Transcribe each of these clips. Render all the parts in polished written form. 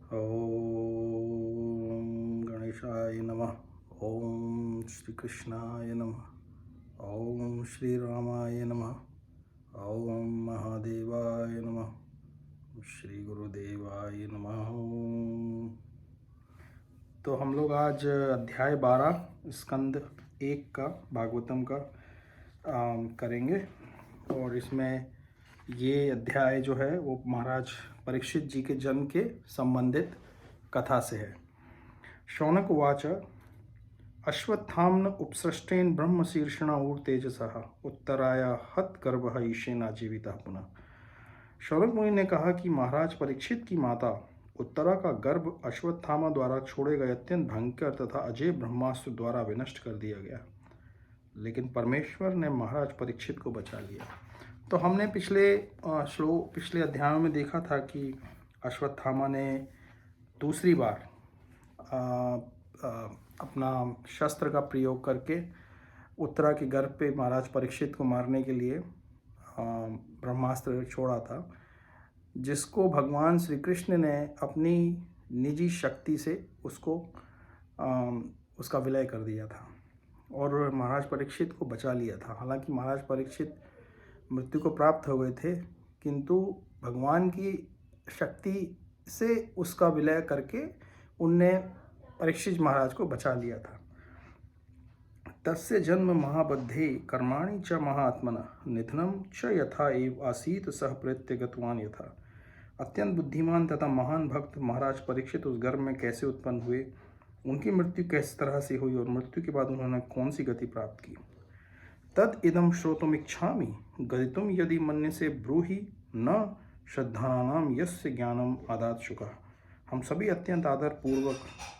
ओम गणेशाय नमः। ओम श्री कृष्णाय नमः। ओम श्री रामाय नमः। ओम महादेवाय नमः। श्री गुरुदेवाय नमः। तो हम लोग आज अध्याय 12 स्कंद 1 का भागवतम का करेंगे। और इसमें ये अध्याय जो है वो महाराज परीक्षित जी के जन्म के संबंधित कथा से है। शौनक उवाच अश्वत्थाम्न उपसृष्टेन ब्रह्मशीर्षणा ऊर्तेजसः उत्तराया हतगर्भः ईशेना जीवितः पुनः। शौनक मुनि ने कहा कि महाराज परीक्षित की माता उत्तरा का गर्भ अश्वत्थामा द्वारा छोड़े गए अत्यंत भयंकर तथा अजय ब्रह्मास्त्र द्वारा विनष्ट कर दिया गया, लेकिन परमेश्वर ने महाराज परीक्षित को बचा लिया। तो हमने पिछले अध्यायों में देखा था कि अश्वत्थामा ने दूसरी बार अपना शस्त्र का प्रयोग करके उत्तरा के गर्भ पे महाराज परीक्षित को मारने के लिए ब्रह्मास्त्र छोड़ा था, जिसको भगवान श्री कृष्ण ने अपनी निजी शक्ति से उसका विलय कर दिया था और महाराज परीक्षित को बचा लिया था। हालांकि महाराज परीक्षित मृत्यु को प्राप्त हो गए थे, किंतु भगवान की शक्ति से उसका विलय करके उनने परीक्षित महाराज को बचा लिया था। तस्य जन्म महाबद्धे कर्माणि च महात्मनः निधनम च यथा एव आसीत सह प्रेत्य गतवान यथा। अत्यंत बुद्धिमान तथा महान भक्त महाराज परीक्षित उस गर्भ में कैसे उत्पन्न हुए, उनकी मृत्यु किस तरह से हुई और मृत्यु के बाद उन्होंने कौन सी गति प्राप्त की। तद इदम श्रोतुमिच्छामि गदितुम यदि मन्यसे ब्रूहि न श्रद्धानाम यस्य ज्ञानम आदात शुका। हम सभी अत्यंत आदर पूर्वक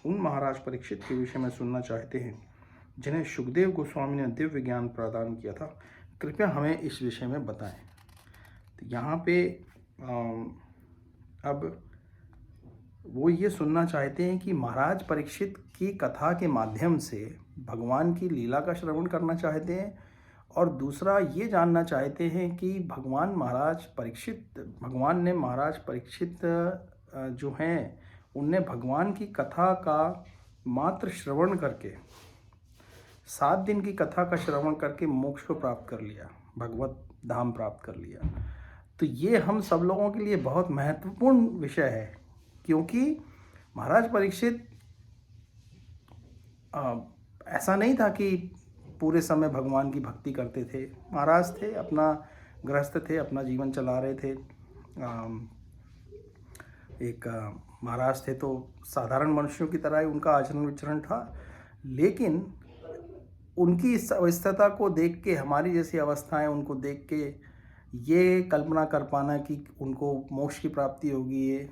उन महाराज परीक्षित के विषय में सुनना चाहते हैं जिन्हें सुखदेव गोस्वामी ने दिव्य ज्ञान प्रदान किया था। कृपया हमें इस विषय में बताएं। तो यहाँ पे अब वो ये सुनना चाहते हैं कि महाराज परीक्षित की कथा के माध्यम से भगवान की लीला का श्रवण करना चाहते हैं, और दूसरा ये जानना चाहते हैं कि भगवान ने महाराज परीक्षित जो हैं उनने भगवान की कथा का मात्र श्रवण करके 7 दिन की कथा का श्रवण करके मोक्ष को प्राप्त कर लिया, भगवत धाम प्राप्त कर लिया। तो ये हम सब लोगों के लिए बहुत महत्वपूर्ण विषय है, क्योंकि महाराज परीक्षित ऐसा नहीं था कि पूरे समय भगवान की भक्ति करते थे। महाराज थे, अपना गृहस्थ थे, अपना जीवन चला रहे थे। एक महाराज थे तो साधारण मनुष्यों की तरह ही उनका आचरण विचरण था, लेकिन उनकी इस अवस्था को देख के, हमारी जैसी अवस्थाएं उनको देख के ये कल्पना कर पाना कि उनको मोक्ष की प्राप्ति होगी, ये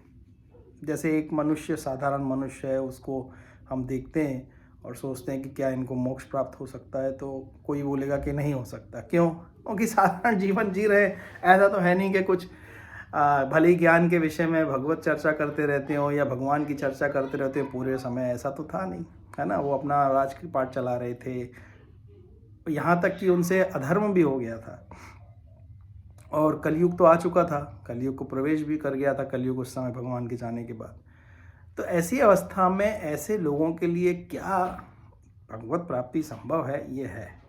जैसे एक मनुष्य, साधारण मनुष्य है, उसको हम देखते हैं और सोचते हैं कि क्या इनको मोक्ष प्राप्त हो सकता है, तो कोई बोलेगा कि नहीं हो सकता। क्यों? क्योंकि साधारण जीवन जी रहे। ऐसा तो है नहीं कि कुछ भले ज्ञान के विषय में भगवत चर्चा करते रहते हो या भगवान की चर्चा करते रहते हो पूरे समय, ऐसा तो था नहीं, है ना। वो अपना राजपाट चला रहे थे, यहाँ तक कि उनसे अधर्म भी हो गया था और कलयुग तो आ चुका था, कलयुग को प्रवेश भी कर गया था, कलयुग उस समय भगवान के जाने के बाद। तो ऐसी अवस्था में ऐसे लोगों के लिए क्या भगवत प्राप्ति संभव है? ये है,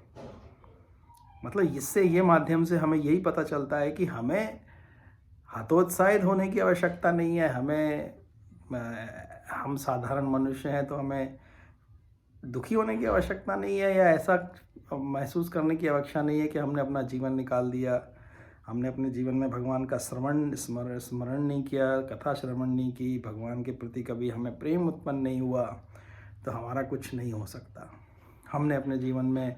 मतलब इससे ये माध्यम से हमें यही पता चलता है कि हमें हतोत्साहित होने की आवश्यकता नहीं है। हम साधारण मनुष्य हैं तो हमें दुखी होने की आवश्यकता नहीं है, या ऐसा महसूस करने की आवश्यकता नहीं है कि हमने अपना जीवन निकाल दिया, हमने अपने जीवन में भगवान का स्मरण नहीं किया, कथा श्रवण नहीं की, भगवान के प्रति कभी हमें प्रेम उत्पन्न नहीं हुआ, तो हमारा कुछ नहीं हो सकता। हमने अपने जीवन में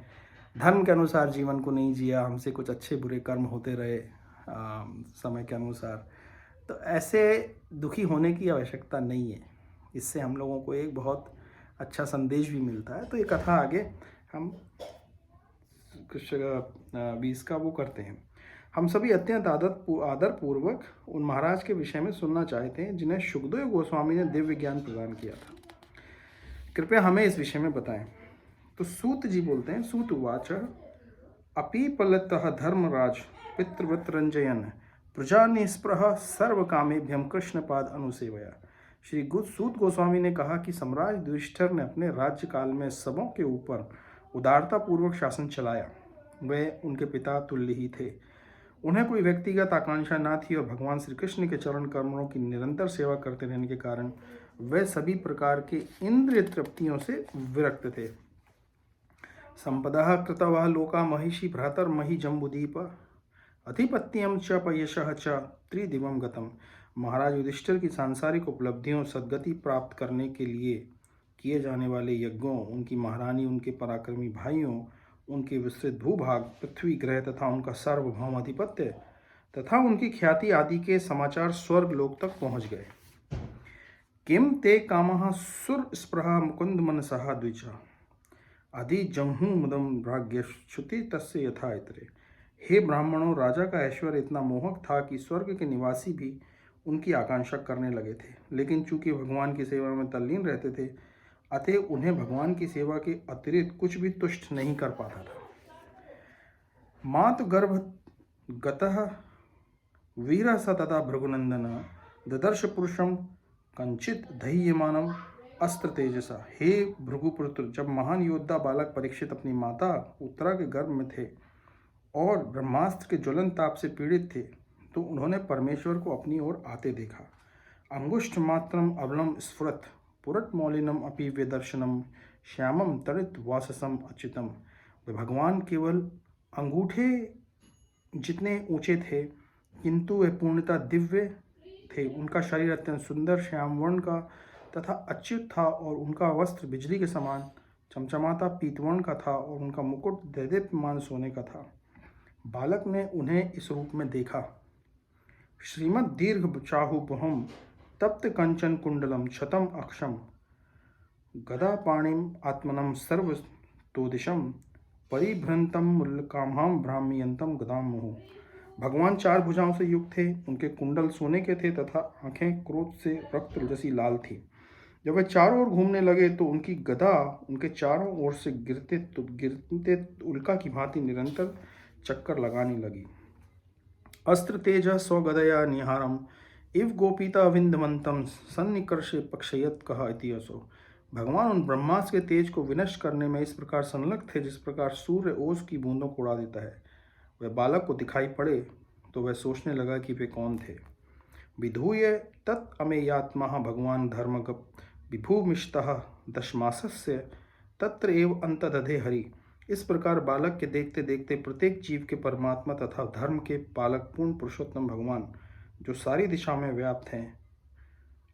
धर्म के अनुसार जीवन को नहीं जिया, हमसे कुछ अच्छे बुरे कर्म होते रहे समय के अनुसार, तो ऐसे दुखी होने की आवश्यकता नहीं है। इससे हम लोगों को एक बहुत अच्छा संदेश भी मिलता है। तो ये कथा आगे हम कुछ 20 का वो करते हैं। हम सभी अत्यंत आदर पूर्वक उन महाराज के विषय में सुनना चाहते हैं जिन्हें सुखदेव गोस्वामी ने दिव्य ज्ञान प्रदान किया था। कृपया हमें इस विषय में बताएं। तो सूत जी बोलते हैं, सूत उवाच अपीपलतः धर्मराज पितृव्रत रंजयन प्रजा निस्पृह सर्व कामेभ्यम कृष्णपाद अनुसेवया। श्री सूत गोस्वामी ने कहा कि सम्राट युधिष्ठिर ने अपने राज्यकाल में सबों के ऊपर उदारतापूर्वक शासन चलाया। वे उनके पिता तुल्य ही थे। उन्हें कोई व्यक्तिगत आकांक्षा न थी और भगवान श्री कृष्ण के चरण कमलों की निरंतर सेवा करते रहने के कारण वे सभी प्रकार के इंद्रिय तृप्तियों से विरक्त थे। संपदा कृतवा लोका महिषी भ्रातर मही जम्बुदीप अधिपत्यम च पयशः च त्रिदिवम गतम। महाराज युधिष्ठिर की सांसारिक उपलब्धियों सद्गति प्राप्त करने के लिए किए जाने वाले यज्ञों, उनकी महारानी, उनके पराक्रमी भाइयों, उनके विस्तृत भूभाग, पृथ्वी ग्रह तथा उनका सार्वभौम आधिपत्य तथा उनकी ख्याति आदि के समाचार स्वर्ग लोक तक पहुँच गए। किम ते कामः सुर स्पृहा मुकुंद मनसः द्विजा अधि जम्हू मुदम भाग्यश्रुति तस्य यथा इतरे। हे ब्राह्मणों, राजा का ऐश्वर्य इतना मोहक था कि स्वर्ग के निवासी भी उनकी आकांक्षा करने लगे थे, लेकिन चूंकि भगवान की सेवा में तल्लीन रहते थे अतः उन्हें भगवान की सेवा के अतिरिक्त कुछ भी तुष्ट नहीं कर पाता था। मातु गर्भ गतः वीर स तदा भृगुनंदन ददर्श पुरुषम कंचित दह्यमानम अस्त्र तेजसा। हे भृगुपुत्र, जब महान योद्धा बालक परीक्षित अपनी माता उत्तरा के गर्भ में थे और ब्रह्मास्त्र के ज्वलन ताप से पीड़ित थे तो उन्होंने परमेश्वर को अपनी ओर आते देखा। अंगुष्ठ मात्रम अबलम स्फुरत पुरट मौलिनम अपि व्यदर्शनम श्यामम तड़ित वाससम अच्युतम। वे भगवान केवल अंगूठे जितने ऊंचे थे किंतु वे पूर्णतः दिव्य थे। उनका शरीर अत्यंत सुंदर श्याम वर्ण का तथा अच्युत था और उनका वस्त्र बिजली के समान चमचमाता पीतवर्ण का था और उनका मुकुट दैदीप्यमान सोने का था। बालक ने उन्हें इस रूप में देखा। श्रीमद दीर्घ चाहुबहम तप्त कंचन कुंडलम शतम अक्षम गदा पाणिम आत्मनम सर्व तोदिशम परिभ्रंतम मूलकामहाम भ्राम्यंतम गदाम मुहु। भगवान 4 भुजाओं से युक्त थे। उनके कुंडल सोने के थे तथा आंखें क्रोध से रक्त जैसी लाल थी। जब वे चारों ओर घूमने लगे तो उनकी गदा उनके चारों ओर से गिरते उल्का की भांति निरंतर चक्कर लगाने लगी। अस्त्र तेज स्वगदया निहारम इव गोपीता विंदमंतम सन्निकर्षे पक्षयत कहा इतिहासो। भगवान उन ब्रह्मास्त्र के तेज को विनष्ट करने में इस प्रकार संलग्न थे जिस प्रकार सूर्य ओस की बूंदों को उड़ा देता है। वह बालक को दिखाई पड़े तो वह सोचने लगा कि वे कौन थे। विधूय तत् अमेयात्मा भगवान धर्मग विभूमिष्टः दशमासस्य तत्र एव अंतदधे हरि। इस प्रकार बालक के देखते देखते प्रत्येक जीव के परमात्मा तथा धर्म के पालक पूर्ण पुरुषोत्तम भगवान, जो सारी दिशा में व्याप्त हैं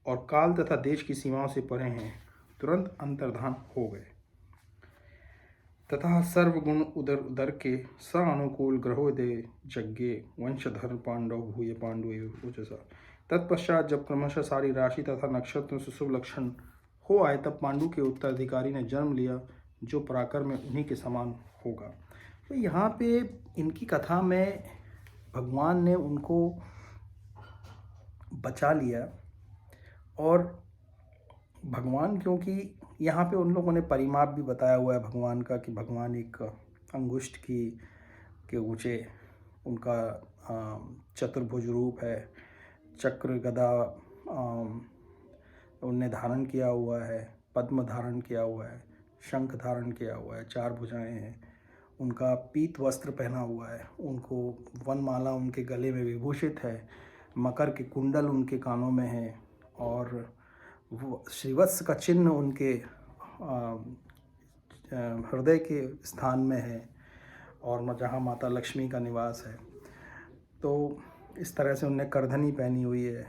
और काल तथा देश की सीमाओं से परे हैं, तुरंत अंतर्धान हो गए तथा सर्वगुण उदर उदर के स अनुकूल ग्रहोदय यज्ञे वंशधर पांडव भूय पांडु ओजसा। तत्पश्चात जब क्रमशः सारी राशि तथा नक्षत्रों से शुभ लक्षण हो आए तब पांडु के उत्तराधिकारी ने जन्म लिया जो पराक्रम में उन्हीं के समान होगा। तो यहाँ पे इनकी कथा में भगवान ने उनको बचा लिया और भगवान, क्योंकि यहाँ पे उन लोगों ने परिमाप भी बताया हुआ है भगवान का कि भगवान एक अंगुष्ठ के ऊंचे उनका चतुर्भुज रूप है, चक्र गदा उनने धारण किया हुआ है, पद्म धारण किया हुआ है, शंख धारण किया हुआ है, 4 भुजाएं हैं, उनका पीत वस्त्र पहना हुआ है, उनको वनमाला उनके गले में विभूषित है, मकर के कुंडल उनके कानों में है और श्रीवत्स का चिन्ह उनके हृदय के स्थान में है और जहाँ माता लक्ष्मी का निवास है। तो इस तरह से उनने करधनी पहनी हुई है।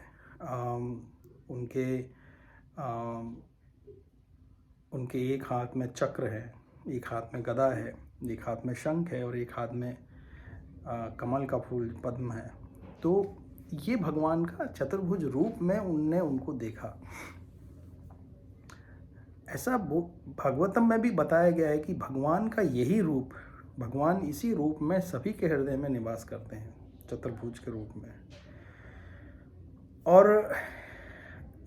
उनके एक हाथ में चक्र है, एक हाथ में गदा है, एक हाथ में शंख है और एक हाथ में कमल का फूल पद्म है। तो ये भगवान का चतुर्भुज रूप में उनने उनको देखा। ऐसा भागवतम में भी बताया गया है कि भगवान का यही रूप, भगवान इसी रूप में सभी के हृदय में निवास करते हैं, चतुर्भुज के रूप में। और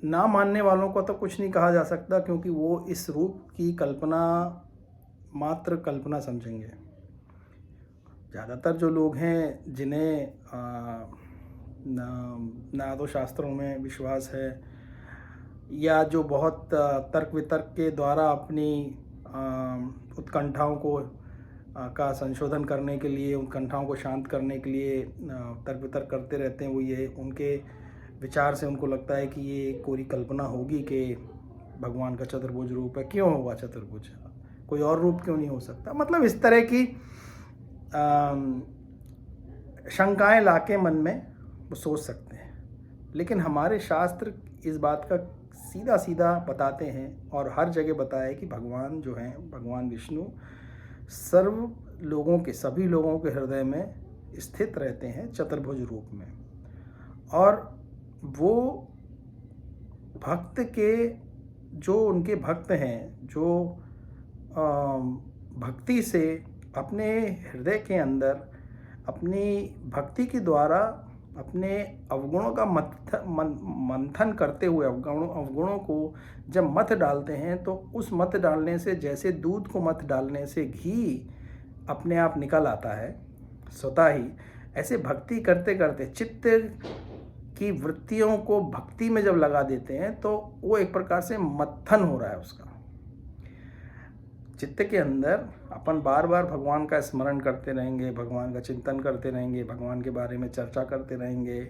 ना मानने वालों को तो कुछ नहीं कहा जा सकता क्योंकि वो इस रूप की कल्पना मात्र कल्पना समझेंगे। ज़्यादातर जो लोग हैं जिन्हें ना तो शास्त्रों में विश्वास है या जो बहुत तर्क वितर्क के द्वारा अपनी उत्कंठाओं को का संशोधन करने के लिए, उत्कंठाओं को शांत करने के लिए तर्क वितर्क करते रहते हैं, वो ये उनके विचार से उनको लगता है कि ये कोई कल्पना होगी कि भगवान का चतुर्भुज रूप है। क्यों होगा चतुर्भुज? कोई और रूप क्यों नहीं हो सकता? मतलब इस तरह की शंकाएं लाके मन में वो सोच सकते हैं। लेकिन हमारे शास्त्र इस बात का सीधा सीधा बताते हैं, और हर जगह बताया कि भगवान जो हैं, भगवान विष्णु सर्व लोगों के, सभी लोगों के हृदय में स्थित रहते हैं चतुर्भुज रूप में। और वो भक्त के, जो उनके भक्त हैं, जो भक्ति से अपने हृदय के अंदर अपनी भक्ति के द्वारा अपने अवगुणों का मंथन करते हुए अवगुणों को जब मत डालते हैं, तो उस मत डालने से, जैसे दूध को मत डालने से घी अपने आप निकल आता है स्वतः ही, ऐसे भक्ति करते करते चित्त की वृत्तियों को भक्ति में जब लगा देते हैं, तो वो एक प्रकार से मत्थन हो रहा है उसका। चित्त के अंदर अपन बार बार भगवान का स्मरण करते रहेंगे, भगवान का चिंतन करते रहेंगे, भगवान के बारे में चर्चा करते रहेंगे,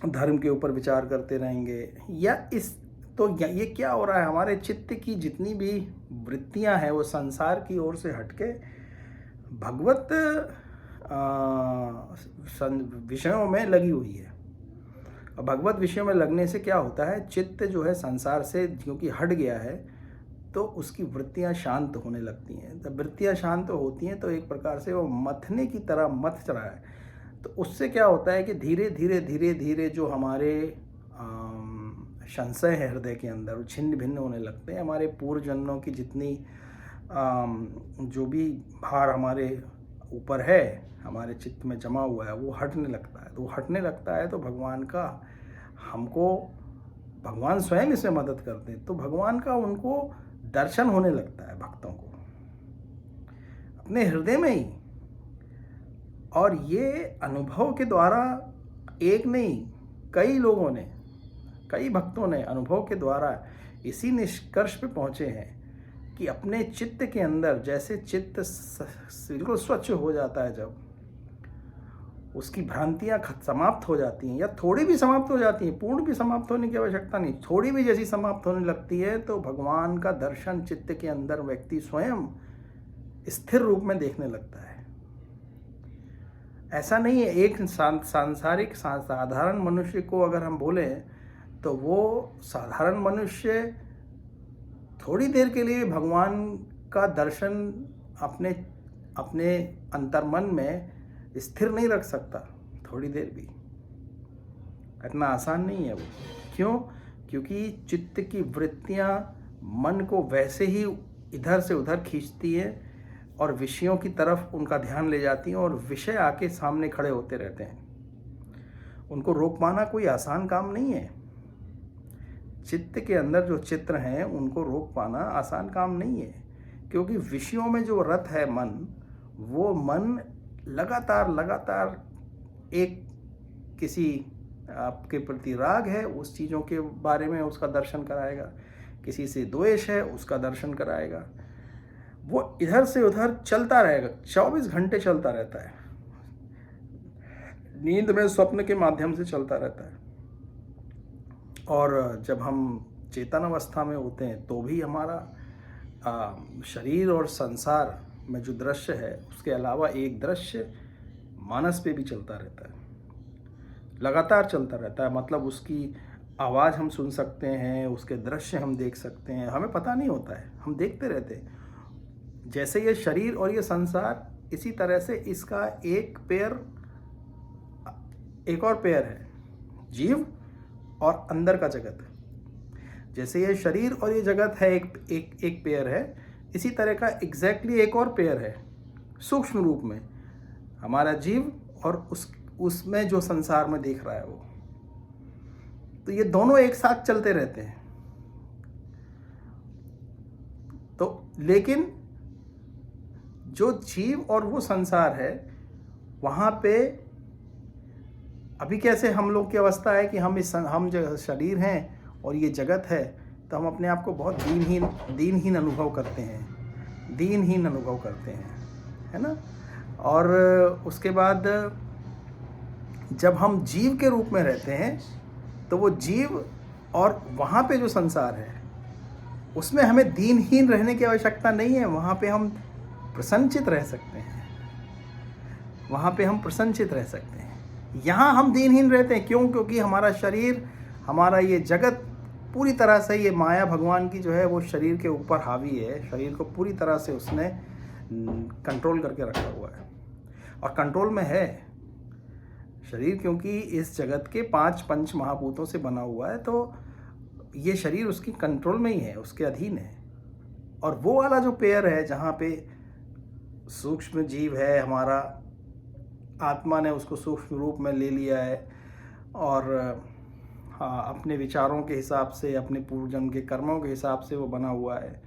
धर्म के ऊपर विचार करते रहेंगे, या ये क्या हो रहा है, हमारे चित्त की जितनी भी वृत्तियां हैं वो संसार की ओर से हटके भगवत विषयों में लगी हुई है। और भगवत विषयों में लगने से क्या होता है, चित्त जो है संसार से क्योंकि हट गया है, तो उसकी वृत्तियां शांत होने लगती हैं। जब वृत्तियां शांत होती हैं तो एक प्रकार से वो मथने की तरह मथ रहा है। तो उससे क्या होता है कि धीरे धीरे धीरे धीरे जो हमारे संशय है हृदय के अंदर, वो छिन्न भिन्न होने लगते हैं। हमारे पूर्व जन्मों की जितनी जो भी भार हमारे ऊपर है, हमारे चित्त में जमा हुआ है, वो हटने लगता है। तो वो हटने लगता है तो भगवान का हमको, भगवान स्वयं इसमें मदद करते हैं, तो भगवान का उनको दर्शन होने लगता है भक्तों को अपने हृदय में ही। और ये अनुभव के द्वारा एक नहीं, कई लोगों ने, कई भक्तों ने अनुभव के द्वारा इसी निष्कर्ष पे पहुंचे हैं कि अपने चित्त के अंदर, जैसे चित्त बिल्कुल स्वच्छ हो जाता है, जब उसकी भ्रांतियां समाप्त हो जाती हैं, या थोड़ी भी समाप्त हो जाती हैं, पूर्ण भी समाप्त होने की आवश्यकता नहीं, थोड़ी भी जैसी समाप्त होने लगती है, तो भगवान का दर्शन चित्त के अंदर व्यक्ति स्वयं स्थिर रूप में देखने लगता है। ऐसा नहीं है एक सांसारिक साधारण मनुष्य को अगर हम बोलें, तो वो साधारण मनुष्य थोड़ी देर के लिए भगवान का दर्शन अपने अपने अंतर्मन में स्थिर नहीं रख सकता, थोड़ी देर भी। इतना आसान नहीं है वो। क्यों? क्योंकि चित्त की वृत्तियां मन को वैसे ही इधर से उधर खींचती है और विषयों की तरफ उनका ध्यान ले जाती हैं, और विषय आके सामने खड़े होते रहते हैं। उनको रोक पाना कोई आसान काम नहीं है। चित्त के अंदर जो चित्र हैं उनको रोक पाना आसान काम नहीं है, क्योंकि विषयों में जो रत है मन, वो मन लगातार एक किसी आपके प्रति राग है, उस चीज़ों के बारे में उसका दर्शन कराएगा, किसी से द्वेष है उसका दर्शन कराएगा, वो इधर से उधर चलता रहेगा, 24 घंटे चलता रहता है, नींद में स्वप्न के माध्यम से चलता रहता है। और जब हम चेतन अवस्था में होते हैं तो भी हमारा शरीर और संसार में जो दृश्य है, उसके अलावा एक दृश्य मानस पे भी चलता रहता है, लगातार चलता रहता है। मतलब उसकी आवाज़ हम सुन सकते हैं, उसके दृश्य हम देख सकते हैं, हमें पता नहीं होता है, हम देखते रहते हैं। जैसे ये शरीर और ये संसार, इसी तरह से इसका एक और पैर है, जीव और अंदर का जगत। जैसे ये शरीर और ये जगत है, एक पैर है, इसी तरह का एग्जैक्टली एक और पैर है सूक्ष्म रूप में, हमारा जीव, और उसमें जो संसार में देख रहा है वो। तो ये दोनों एक साथ चलते रहते हैं। तो लेकिन जो जीव और वो संसार है, वहाँ पे अभी कैसे हम लोग की अवस्था है कि हम जो शरीर हैं और ये जगत है, तो हम अपने आप को बहुत दीनहीन अनुभव करते हैं, दीनहीन अनुभव करते हैं, है ना। और उसके बाद जब हम जीव के रूप में रहते हैं, तो वो जीव और वहाँ पे जो संसार है उसमें हमें दीनहीन रहने की आवश्यकता नहीं है। वहाँ पे हम प्रसन्नचित रह सकते हैं, वहाँ पे हम प्रसन्नचित रह सकते हैं। यहाँ हम दीनहीन रहते हैं, क्यों? क्योंकि हमारा शरीर, हमारा ये जगत पूरी तरह से, ये माया भगवान की जो है वो शरीर के ऊपर हावी है। शरीर को पूरी तरह से उसने कंट्रोल करके रखा हुआ है, और कंट्रोल में है शरीर, क्योंकि इस जगत के 5 पंच महाभूतों से बना हुआ है। तो ये शरीर उसकी कंट्रोल में ही है, उसके अधीन है। और वो वाला जो पेयर है जहाँ पे सूक्ष्म जीव है हमारा, आत्मा ने उसको सूक्ष्म रूप में ले लिया है, और हाँ, अपने विचारों के हिसाब से, अपने पूर्वजन्म के कर्मों के हिसाब से वो बना हुआ है।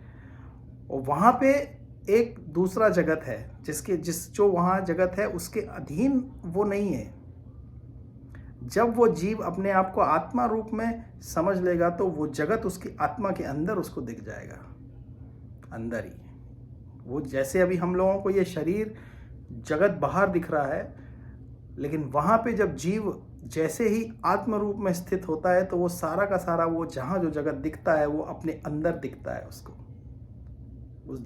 और वहाँ पे एक दूसरा जगत है जो वहाँ जगत है उसके अधीन वो नहीं है। जब वो जीव अपने आप को आत्मा रूप में समझ लेगा, तो वो जगत उसकी आत्मा के अंदर उसको दिख जाएगा, अंदर ही। वो जैसे अभी हम लोगों को ये शरीर जगत बाहर दिख रहा है, लेकिन वहाँ पे जब जीव जैसे ही आत्म रूप में स्थित होता है, तो वो सारा का सारा, वो जहाँ जो जगत दिखता है वो अपने अंदर दिखता है उसको। उस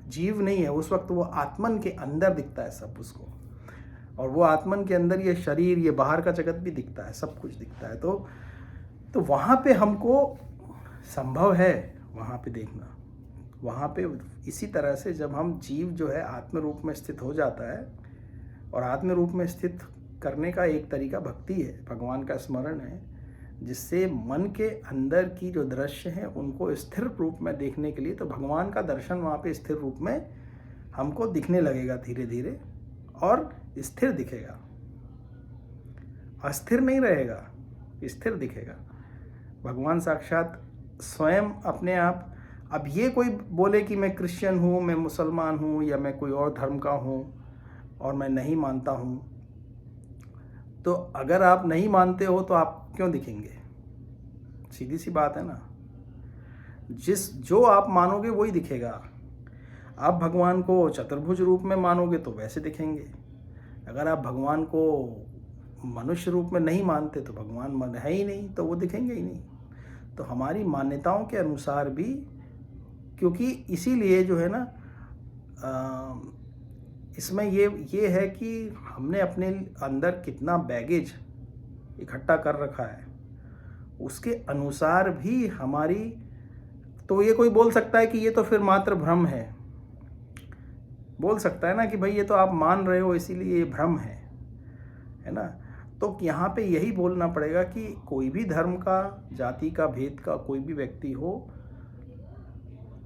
जीव नहीं है उस वक्त, वो आत्मन के अंदर दिखता है सब उसको। और वो आत्मन के अंदर ये शरीर, ये बाहर का जगत भी दिखता है, सब कुछ दिखता है। तो वहाँ पे हमको संभव है वहाँ पे देखना। वहाँ पे इसी तरह से जब हम जीव जो है आत्म रूप में स्थित हो जाता है, और आत्म रूप में स्थित करने का एक तरीका भक्ति है, भगवान का स्मरण है, जिससे मन के अंदर की जो दृश्य हैं उनको स्थिर रूप में देखने के लिए, तो भगवान का दर्शन वहाँ पे स्थिर रूप में हमको दिखने लगेगा धीरे धीरे, और स्थिर दिखेगा, अस्थिर नहीं रहेगा, स्थिर दिखेगा। भगवान साक्षात स्वयं अपने आप, अब ये कोई बोले कि मैं क्रिश्चियन हूँ, मैं मुसलमान हूँ, या मैं कोई और धर्म का हूँ और मैं नहीं मानता हूँ, तो अगर आप नहीं मानते हो तो आप क्यों दिखेंगे? सीधी सी बात है ना। जो आप मानोगे वही दिखेगा। आप भगवान को चतुर्भुज रूप में मानोगे तो वैसे दिखेंगे। अगर आप भगवान को मनुष्य रूप में नहीं मानते तो भगवान मन है ही नहीं, तो वो दिखेंगे ही नहीं। तो हमारी मान्यताओं के अनुसार भी, क्योंकि इसीलिए जो है ना, इसमें ये है कि हमने अपने अंदर कितना बैगेज इकट्ठा कर रखा है, उसके अनुसार भी हमारी, तो ये कोई बोल सकता है कि ये तो फिर मात्र भ्रम है, बोल सकता है ना कि भाई ये तो आप मान रहे हो इसीलिए ये भ्रम है ना। तो यहाँ पे यही बोलना पड़ेगा कि कोई भी धर्म का, जाति का, भेद का कोई भी व्यक्ति हो,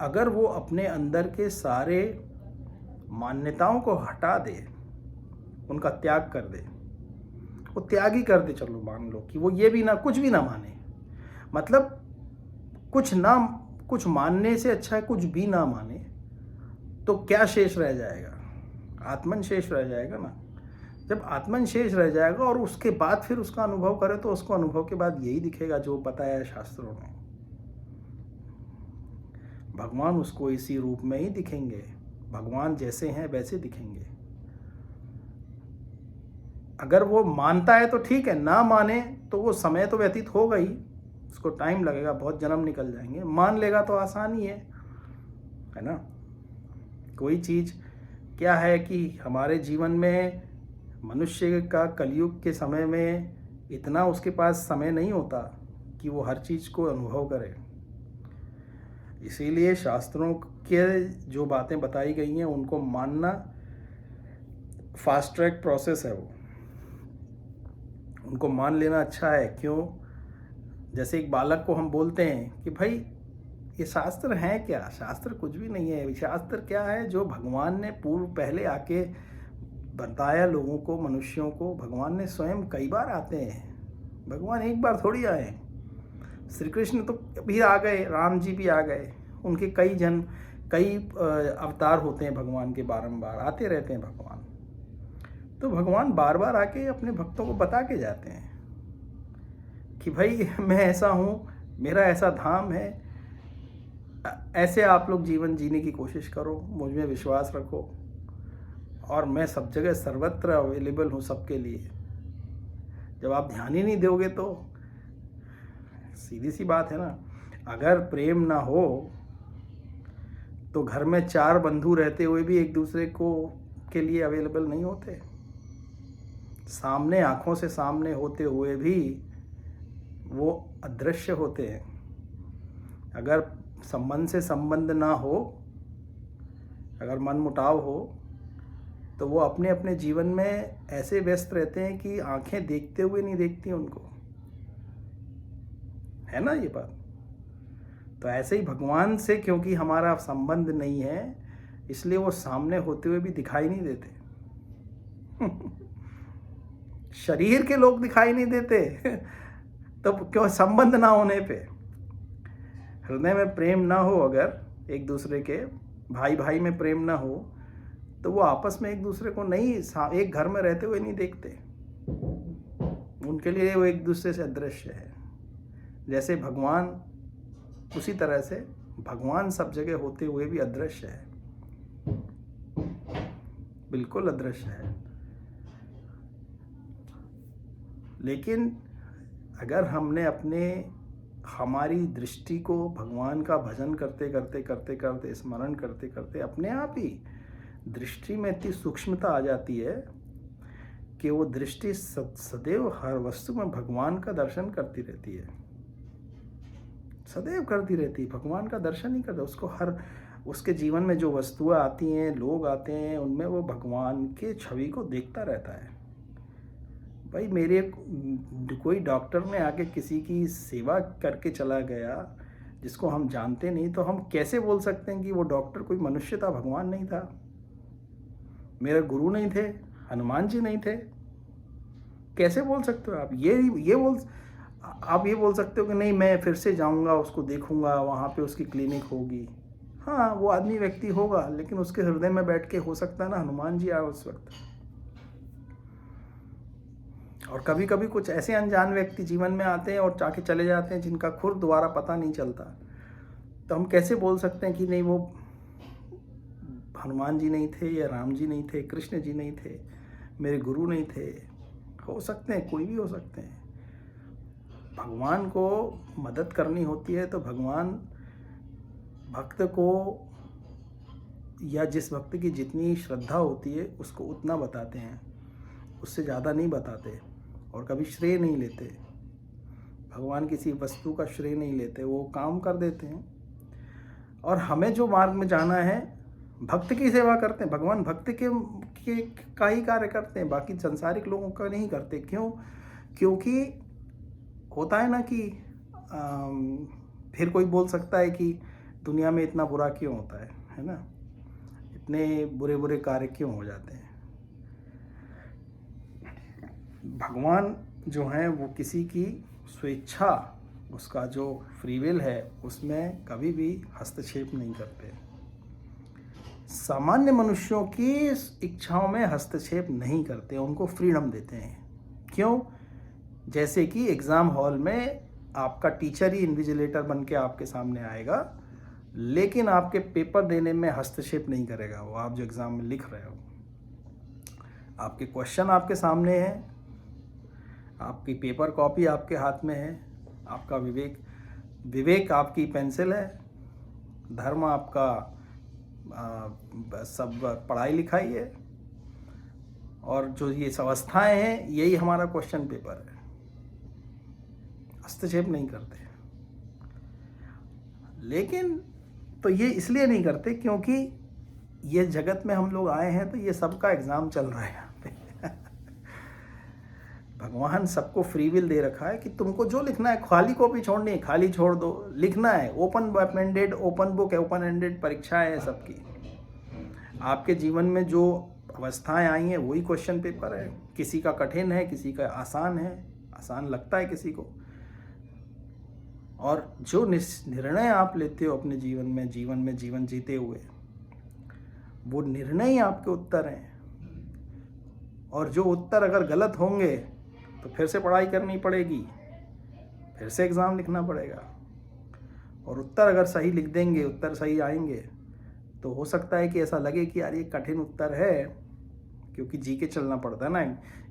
अगर वो अपने अंदर के सारे मान्यताओं को हटा दे, उनका त्याग कर दे, वो त्याग ही कर दे, चलो मान लो कि वो ये भी ना, कुछ भी ना माने, मतलब कुछ मानने से अच्छा है कुछ भी ना माने, तो क्या शेष रह जाएगा? आत्मन शेष रह जाएगा ना। जब आत्मन शेष रह जाएगा और उसके बाद फिर उसका अनुभव करे, तो उसको अनुभव के बाद यही दिखेगा जो बताया है शास्त्रों में। भगवान उसको इसी रूप में ही दिखेंगे, भगवान जैसे हैं वैसे दिखेंगे। अगर वो मानता है तो ठीक है, ना माने तो वो समय तो व्यतीत होगा ही, उसको टाइम लगेगा, बहुत जन्म निकल जाएंगे। मान लेगा तो आसान ही है ना। कोई चीज़ क्या है कि हमारे जीवन में मनुष्य का कलयुग के समय में इतना उसके पास समय नहीं होता कि वो हर चीज़ को अनुभव करे। इसीलिए शास्त्रों के जो बातें बताई गई हैं उनको मानना फास्ट ट्रैक प्रोसेस है, वो उनको मान लेना अच्छा है। क्यों? जैसे एक बालक को हम बोलते हैं कि भाई ये शास्त्र हैं क्या? शास्त्र कुछ भी नहीं है। शास्त्र क्या है? जो भगवान ने पूर्व पहले आके बताया लोगों को, मनुष्यों को। भगवान ने स्वयं कई बार आते हैं, भगवान एक बार थोड़ी आए। श्री कृष्ण तो भी आ गए, राम जी भी आ गए, उनके कई अवतार होते हैं भगवान के, बारंबार आते रहते हैं भगवान। तो भगवान बार बार आके अपने भक्तों को बता के जाते हैं। कि भाई मैं ऐसा हूँ, मेरा ऐसा धाम है, ऐसे आप लोग जीवन जीने की कोशिश करो, मुझ में विश्वास रखो, और मैं सब जगह सर्वत्र अवेलेबल हूँ सबके लिए। जब आप ध्यान ही नहीं दोगे तो सीधी सी बात है ना, अगर प्रेम ना हो तो घर में 4 बंधु रहते हुए भी एक दूसरे को के लिए अवेलेबल नहीं होते। सामने, आंखों से सामने होते हुए भी वो अदृश्य होते हैं। अगर संबंध से संबंध ना हो, अगर मन मुटाव हो, तो वो अपने अपने जीवन में ऐसे व्यस्त रहते हैं कि आंखें देखते हुए नहीं देखती उनको, है ना ये बात। तो ऐसे ही भगवान से क्योंकि हमारा संबंध नहीं है, इसलिए वो सामने होते हुए भी दिखाई नहीं देते। शरीर के लोग दिखाई नहीं देते तो क्यों, संबंध ना होने पे। हृदय में प्रेम ना हो, अगर एक दूसरे के भाई भाई में प्रेम ना हो, तो वो आपस में एक दूसरे को नहीं, एक घर में रहते हुए नहीं देखते। उनके लिए वो एक दूसरे से अदृश्य है। जैसे भगवान, उसी तरह से भगवान सब जगह होते हुए भी अदृश्य है, बिल्कुल अदृश्य है। लेकिन अगर हमने हमारी दृष्टि को भगवान का भजन करते करते करते करते, स्मरण करते करते, अपने आप ही दृष्टि में इतनी सूक्ष्मता आ जाती है कि वो दृष्टि सदैव हर वस्तु में भगवान का दर्शन करती रहती है, सदैव करती रहती है। भगवान का दर्शन ही करता, उसको उसके जीवन में जो वस्तुएं आती हैं, लोग आते हैं, उनमें वो भगवान के छवि को देखता रहता है। भाई कोई डॉक्टर ने आके किसी की सेवा करके चला गया जिसको हम जानते नहीं, तो हम कैसे बोल सकते हैं कि वो डॉक्टर कोई मनुष्य था, भगवान नहीं था? मेरे गुरु नहीं थे, हनुमान जी नहीं थे? कैसे बोल सकते हो आप? आप ये बोल सकते हो कि नहीं, मैं फिर से जाऊंगा, उसको देखूंगा, वहाँ पे उसकी क्लिनिक होगी। हाँ, वो आदमी व्यक्ति होगा, लेकिन उसके हृदय में बैठ के हो सकता है ना हनुमान जी आए उस वक्त। और कभी कभी कुछ ऐसे अनजान व्यक्ति जीवन में आते हैं और जाके चले जाते हैं, जिनका खुद दोबारा पता नहीं चलता। तो हम कैसे बोल सकते हैं कि नहीं, वो हनुमान जी नहीं थे, या राम जी नहीं थे, कृष्ण जी नहीं थे, मेरे गुरु नहीं थे? हो सकते हैं, कोई भी हो सकते हैं। भगवान को मदद करनी होती है तो भगवान भक्त को, या जिस भक्त की जितनी श्रद्धा होती है उसको उतना बताते हैं, उससे ज़्यादा नहीं बताते, और कभी श्रेय नहीं लेते। भगवान किसी वस्तु का श्रेय नहीं लेते, वो काम कर देते हैं। और हमें जो मार्ग में जाना है, भक्त की सेवा करते हैं। भगवान भक्त का ही कार्य करते हैं, बाकी संसारिक लोगों का नहीं करते। क्यों? क्योंकि होता है ना कि फिर कोई बोल सकता है कि दुनिया में इतना बुरा क्यों होता है ना, इतने बुरे बुरे कार्य क्यों हो जाते हैं। भगवान जो हैं वो किसी की स्वेच्छा, उसका जो फ्री विल है, उसमें कभी भी हस्तक्षेप नहीं करते। सामान्य मनुष्यों की इच्छाओं में हस्तक्षेप नहीं करते, उनको फ्रीडम देते हैं। क्यों? जैसे कि एग्ज़ाम हॉल में आपका टीचर ही इन्विजिलेटर बन के आपके सामने आएगा, लेकिन आपके पेपर देने में हस्तक्षेप नहीं करेगा वो, आप जो एग्ज़ाम में लिख रहे हो। आपके क्वेश्चन आपके सामने हैं, आपकी पेपर कॉपी आपके हाथ में है, आपका विवेक आपकी पेंसिल है, धर्म आपका सब पढ़ाई लिखाई है, और जो ये अवस्थाएं हैं, यही हमारा क्वेश्चन पेपर है। हस्तक्षेप नहीं करते। लेकिन तो ये इसलिए नहीं करते क्योंकि ये जगत में हम लोग आए हैं, तो ये सबका एग्ज़ाम चल रहा है यहाँ पे। भगवान सबको फ्री विल दे रखा है कि तुमको जो लिखना है, खाली कॉपी छोड़नी है, खाली छोड़ दो, लिखना है। ओपन एंडेड, ओपन बुक है, ओपन एंडेड परीक्षाएं हैं सबकी। आपके जीवन में जो अवस्थाएं आई हैं वही क्वेश्चन पेपर है। किसी का कठिन है, किसी का आसान है, आसान लगता है किसी को। और जो निर्णय आप लेते हो अपने जीवन जीते हुए, वो निर्णय ही आपके उत्तर हैं। और जो उत्तर अगर गलत होंगे तो फिर से पढ़ाई करनी पड़ेगी, फिर से एग्ज़ाम लिखना पड़ेगा। और उत्तर अगर सही लिख देंगे, उत्तर सही आएंगे, तो हो सकता है कि ऐसा लगे कि यार ये कठिन उत्तर है, क्योंकि जी के चलना पड़ता है ना।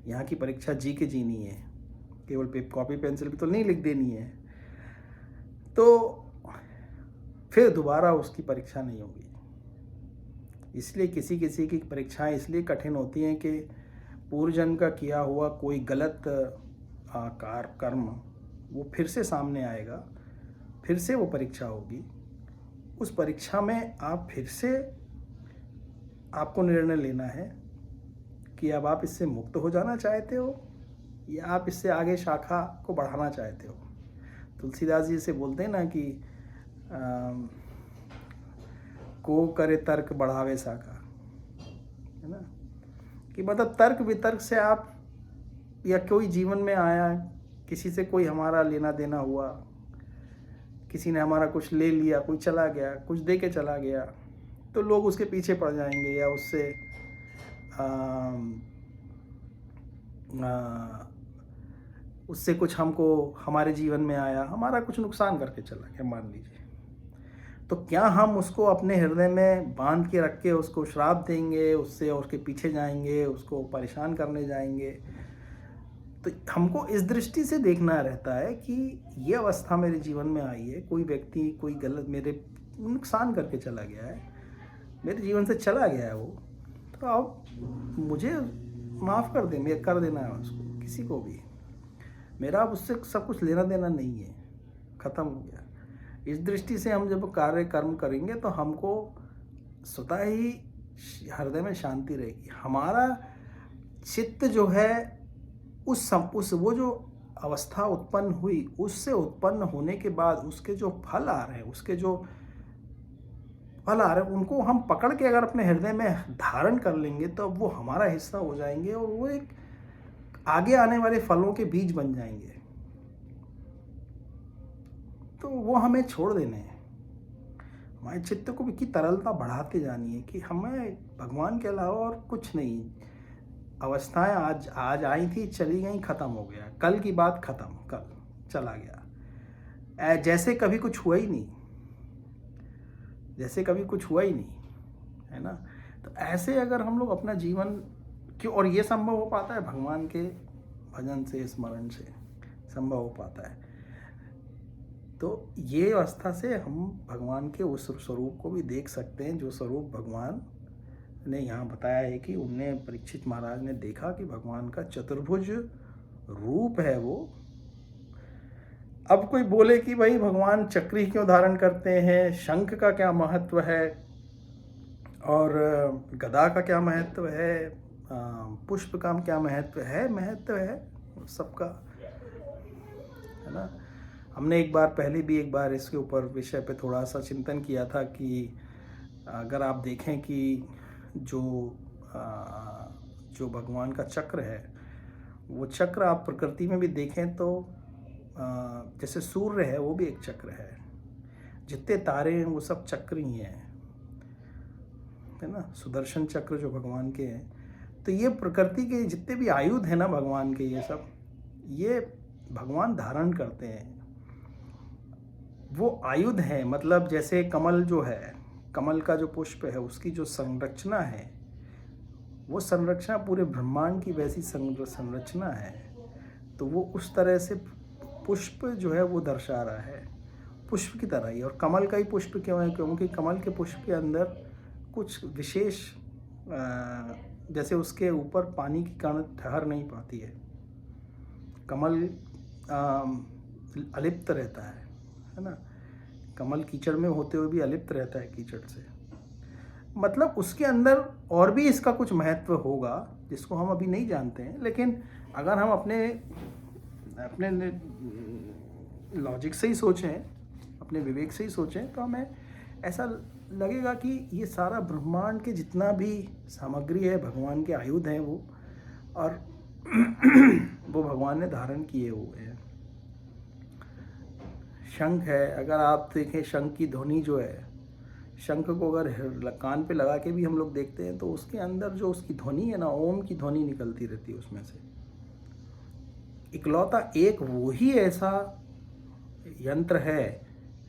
यहाँ की परीक्षा जी के जीनी है, केवल कॉपी पेंसिल भी तो नहीं लिख देनी है। तो फिर दोबारा उसकी परीक्षा नहीं होगी। इसलिए किसी किसी की परीक्षाएं इसलिए कठिन होती हैं कि पूर्व जन्म का किया हुआ कोई गलत कर्म वो फिर से सामने आएगा, फिर से वो परीक्षा होगी। उस परीक्षा में आप फिर से आपको निर्णय लेना है कि अब आप इससे मुक्त हो जाना चाहते हो या आप इससे आगे शाखा को बढ़ाना चाहते हो। तुलसीदास जी से बोलते हैं ना कि को करे तर्क बढ़ावे शाखा, है ना। कि मतलब तर्क वितर्क से आप, या कोई जीवन में आया, किसी से कोई हमारा लेना देना हुआ, किसी ने हमारा कुछ ले लिया, कोई चला गया, कुछ दे के चला गया, तो लोग उसके पीछे पड़ जाएंगे या उससे कुछ हमको हमारे जीवन में आया, हमारा कुछ नुकसान करके चला गया मान लीजिए, तो क्या हम उसको अपने हृदय में बांध के रख के उसको श्राप देंगे, उससे और उसके पीछे जाएंगे, उसको परेशान करने जाएंगे। तो हमको इस दृष्टि से देखना रहता है कि ये अवस्था मेरे जीवन में आई है, कोई व्यक्ति कोई गलत मेरे नुकसान करके चला गया है, मेरे जीवन से चला गया है वो, तो आप मुझे माफ़ कर दें, मैं कर देना है उसको, किसी को भी। मेरा अब उससे सब कुछ लेना देना नहीं है, ख़त्म हो गया। इस दृष्टि से हम जब कार्य कर्म करेंगे तो हमको स्वतः ही हृदय में शांति रहेगी। हमारा चित्त जो है उस वो जो अवस्था उत्पन्न हुई, उससे उत्पन्न होने के बाद उसके जो फल आ रहे हैं, उनको हम पकड़ के अगर अपने हृदय में धारण कर लेंगे तो वो हमारा हिस्सा हो जाएंगे और वो एक आगे आने वाले फलों के बीज बन जाएंगे। तो वो हमें छोड़ देने हैं। हमारे चित्त को भी की तरलता बढ़ाते जानी है कि हमें भगवान के अलावा और कुछ नहीं। अवस्थाएं आज आई थी, चली गई, ख़त्म हो गया, कल की बात ख़त्म, कल चला गया, जैसे कभी कुछ हुआ ही नहीं, है ना। तो ऐसे अगर हम लोग अपना जीवन क्यों, और ये संभव हो पाता है भगवान के भजन से, स्मरण से संभव हो पाता है। तो ये अवस्था से हम भगवान के उस स्वरूप को भी देख सकते हैं जो स्वरूप भगवान ने यहाँ बताया है कि उनने, परीक्षित महाराज ने देखा कि भगवान का चतुर्भुज रूप है वो। अब कोई बोले कि भाई भगवान चक्र ही क्यों धारण करते हैं, शंख का क्या महत्व है और गदा का क्या महत्व है, पुष्प का क्या महत्व है सबका, है ना। हमने पहले भी एक बार इसके ऊपर विषय पे थोड़ा सा चिंतन किया था कि अगर आप देखें कि जो भगवान का चक्र है, वो चक्र आप प्रकृति में भी देखें तो जैसे सूर्य है वो भी एक चक्र है, जितने तारे हैं वो सब चक्र ही हैं, है ना। सुदर्शन चक्र जो भगवान के हैं, तो ये प्रकृति के जितने भी आयुध हैं ना भगवान के, ये सब ये भगवान धारण करते हैं। वो आयुध हैं, मतलब जैसे कमल जो है, कमल का जो पुष्प है, उसकी जो संरचना है, वो संरचना पूरे ब्रह्मांड की वैसी संरचना है। तो वो उस तरह से पुष्प जो है वो दर्शा रहा है, पुष्प की तरह ही। और कमल का ही पुष्प क्यों है, क्योंकि कमल के पुष्प के अंदर कुछ विशेष, जैसे उसके ऊपर पानी की कण ठहर नहीं पाती है, कमल अलिप्त रहता है ना। कमल कीचड़ में होते हुए भी अलिप्त रहता है कीचड़ से, मतलब उसके अंदर और भी इसका कुछ महत्व होगा जिसको हम अभी नहीं जानते हैं। लेकिन अगर हम अपने लॉजिक से ही सोचें, अपने विवेक से ही सोचें, तो हमें ऐसा लगेगा कि ये सारा ब्रह्मांड के जितना भी सामग्री है भगवान के आयुध हैं वो, और वो भगवान ने धारण किए हुए हैं। शंख है, अगर आप देखें शंख की ध्वनि जो है, शंख को अगर कान पे लगा के भी हम लोग देखते हैं तो उसके अंदर जो उसकी ध्वनि है ना, ओम की ध्वनि निकलती रहती है उसमें से। इकलौता एक वो ही ऐसा यंत्र है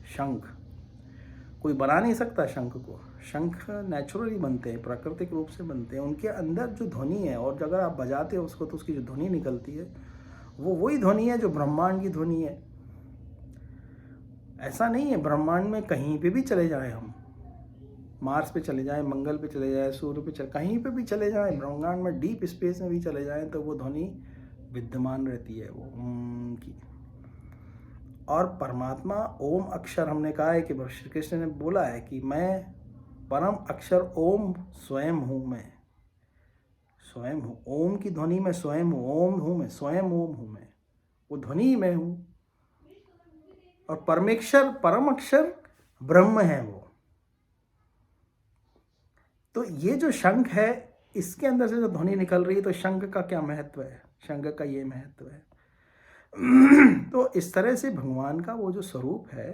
शंख। कोई बना नहीं सकता शंख को। शंख नेचुरली बनते हैं, प्राकृतिक रूप से बनते हैं। उनके अंदर जो ध्वनि है, और अगर आप बजाते हो उसको तो उसकी जो ध्वनि निकलती है वो वही ध्वनि है जो ब्रह्मांड की ध्वनि है। ऐसा नहीं है, ब्रह्मांड में कहीं पे भी चले जाएं हम, मार्स पे चले जाएं, मंगल पे चले जाएं, सूर्य पे चले, कहीं पे भी चले जाएं, ब्रह्मांड में डीप स्पेस में भी चले जाएं, तो वो ध्वनि विद्यमान रहती है, वो ओम की। और परमात्मा ओम अक्षर, हमने कहा है कि श्री कृष्ण ने बोला है कि मैं परम अक्षर ओम स्वयं हूँ, मैं स्वयं हूँ। ओम की ध्वनि में स्वयं हूँ, ओम हूँ मैं, स्वयं ओम हूँ मैं, वो ध्वनि मैं हूँ। और परमेक्षर, परम अक्षर ब्रह्म है वो। तो ये जो शंख है, इसके अंदर से जो ध्वनि निकल रही है, तो शंख का क्या महत्व है, शंख का ये महत्व है। तो इस तरह से भगवान का वो जो स्वरूप है,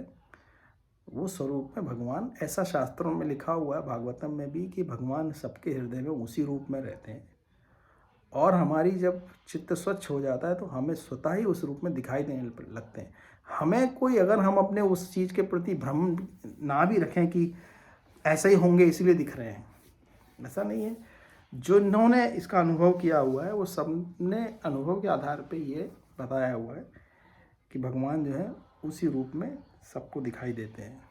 वो स्वरूप में भगवान, ऐसा शास्त्रों में लिखा हुआ है, भागवतम में भी, कि भगवान सबके हृदय में उसी रूप में रहते हैं। और हमारी जब चित्त स्वच्छ हो जाता है तो हमें स्वतः ही उस रूप में दिखाई देने लगते हैं। हमें कोई, अगर हम अपने उस चीज़ के प्रति भ्रम ना भी रखें कि ऐसे ही होंगे इसलिए दिख रहे हैं, ऐसा नहीं है। जो इन्होंने इसका अनुभव किया हुआ है, वो सब ने अनुभव के आधार पे ये बताया हुआ है कि भगवान जो है उसी रूप में सबको दिखाई देते हैं।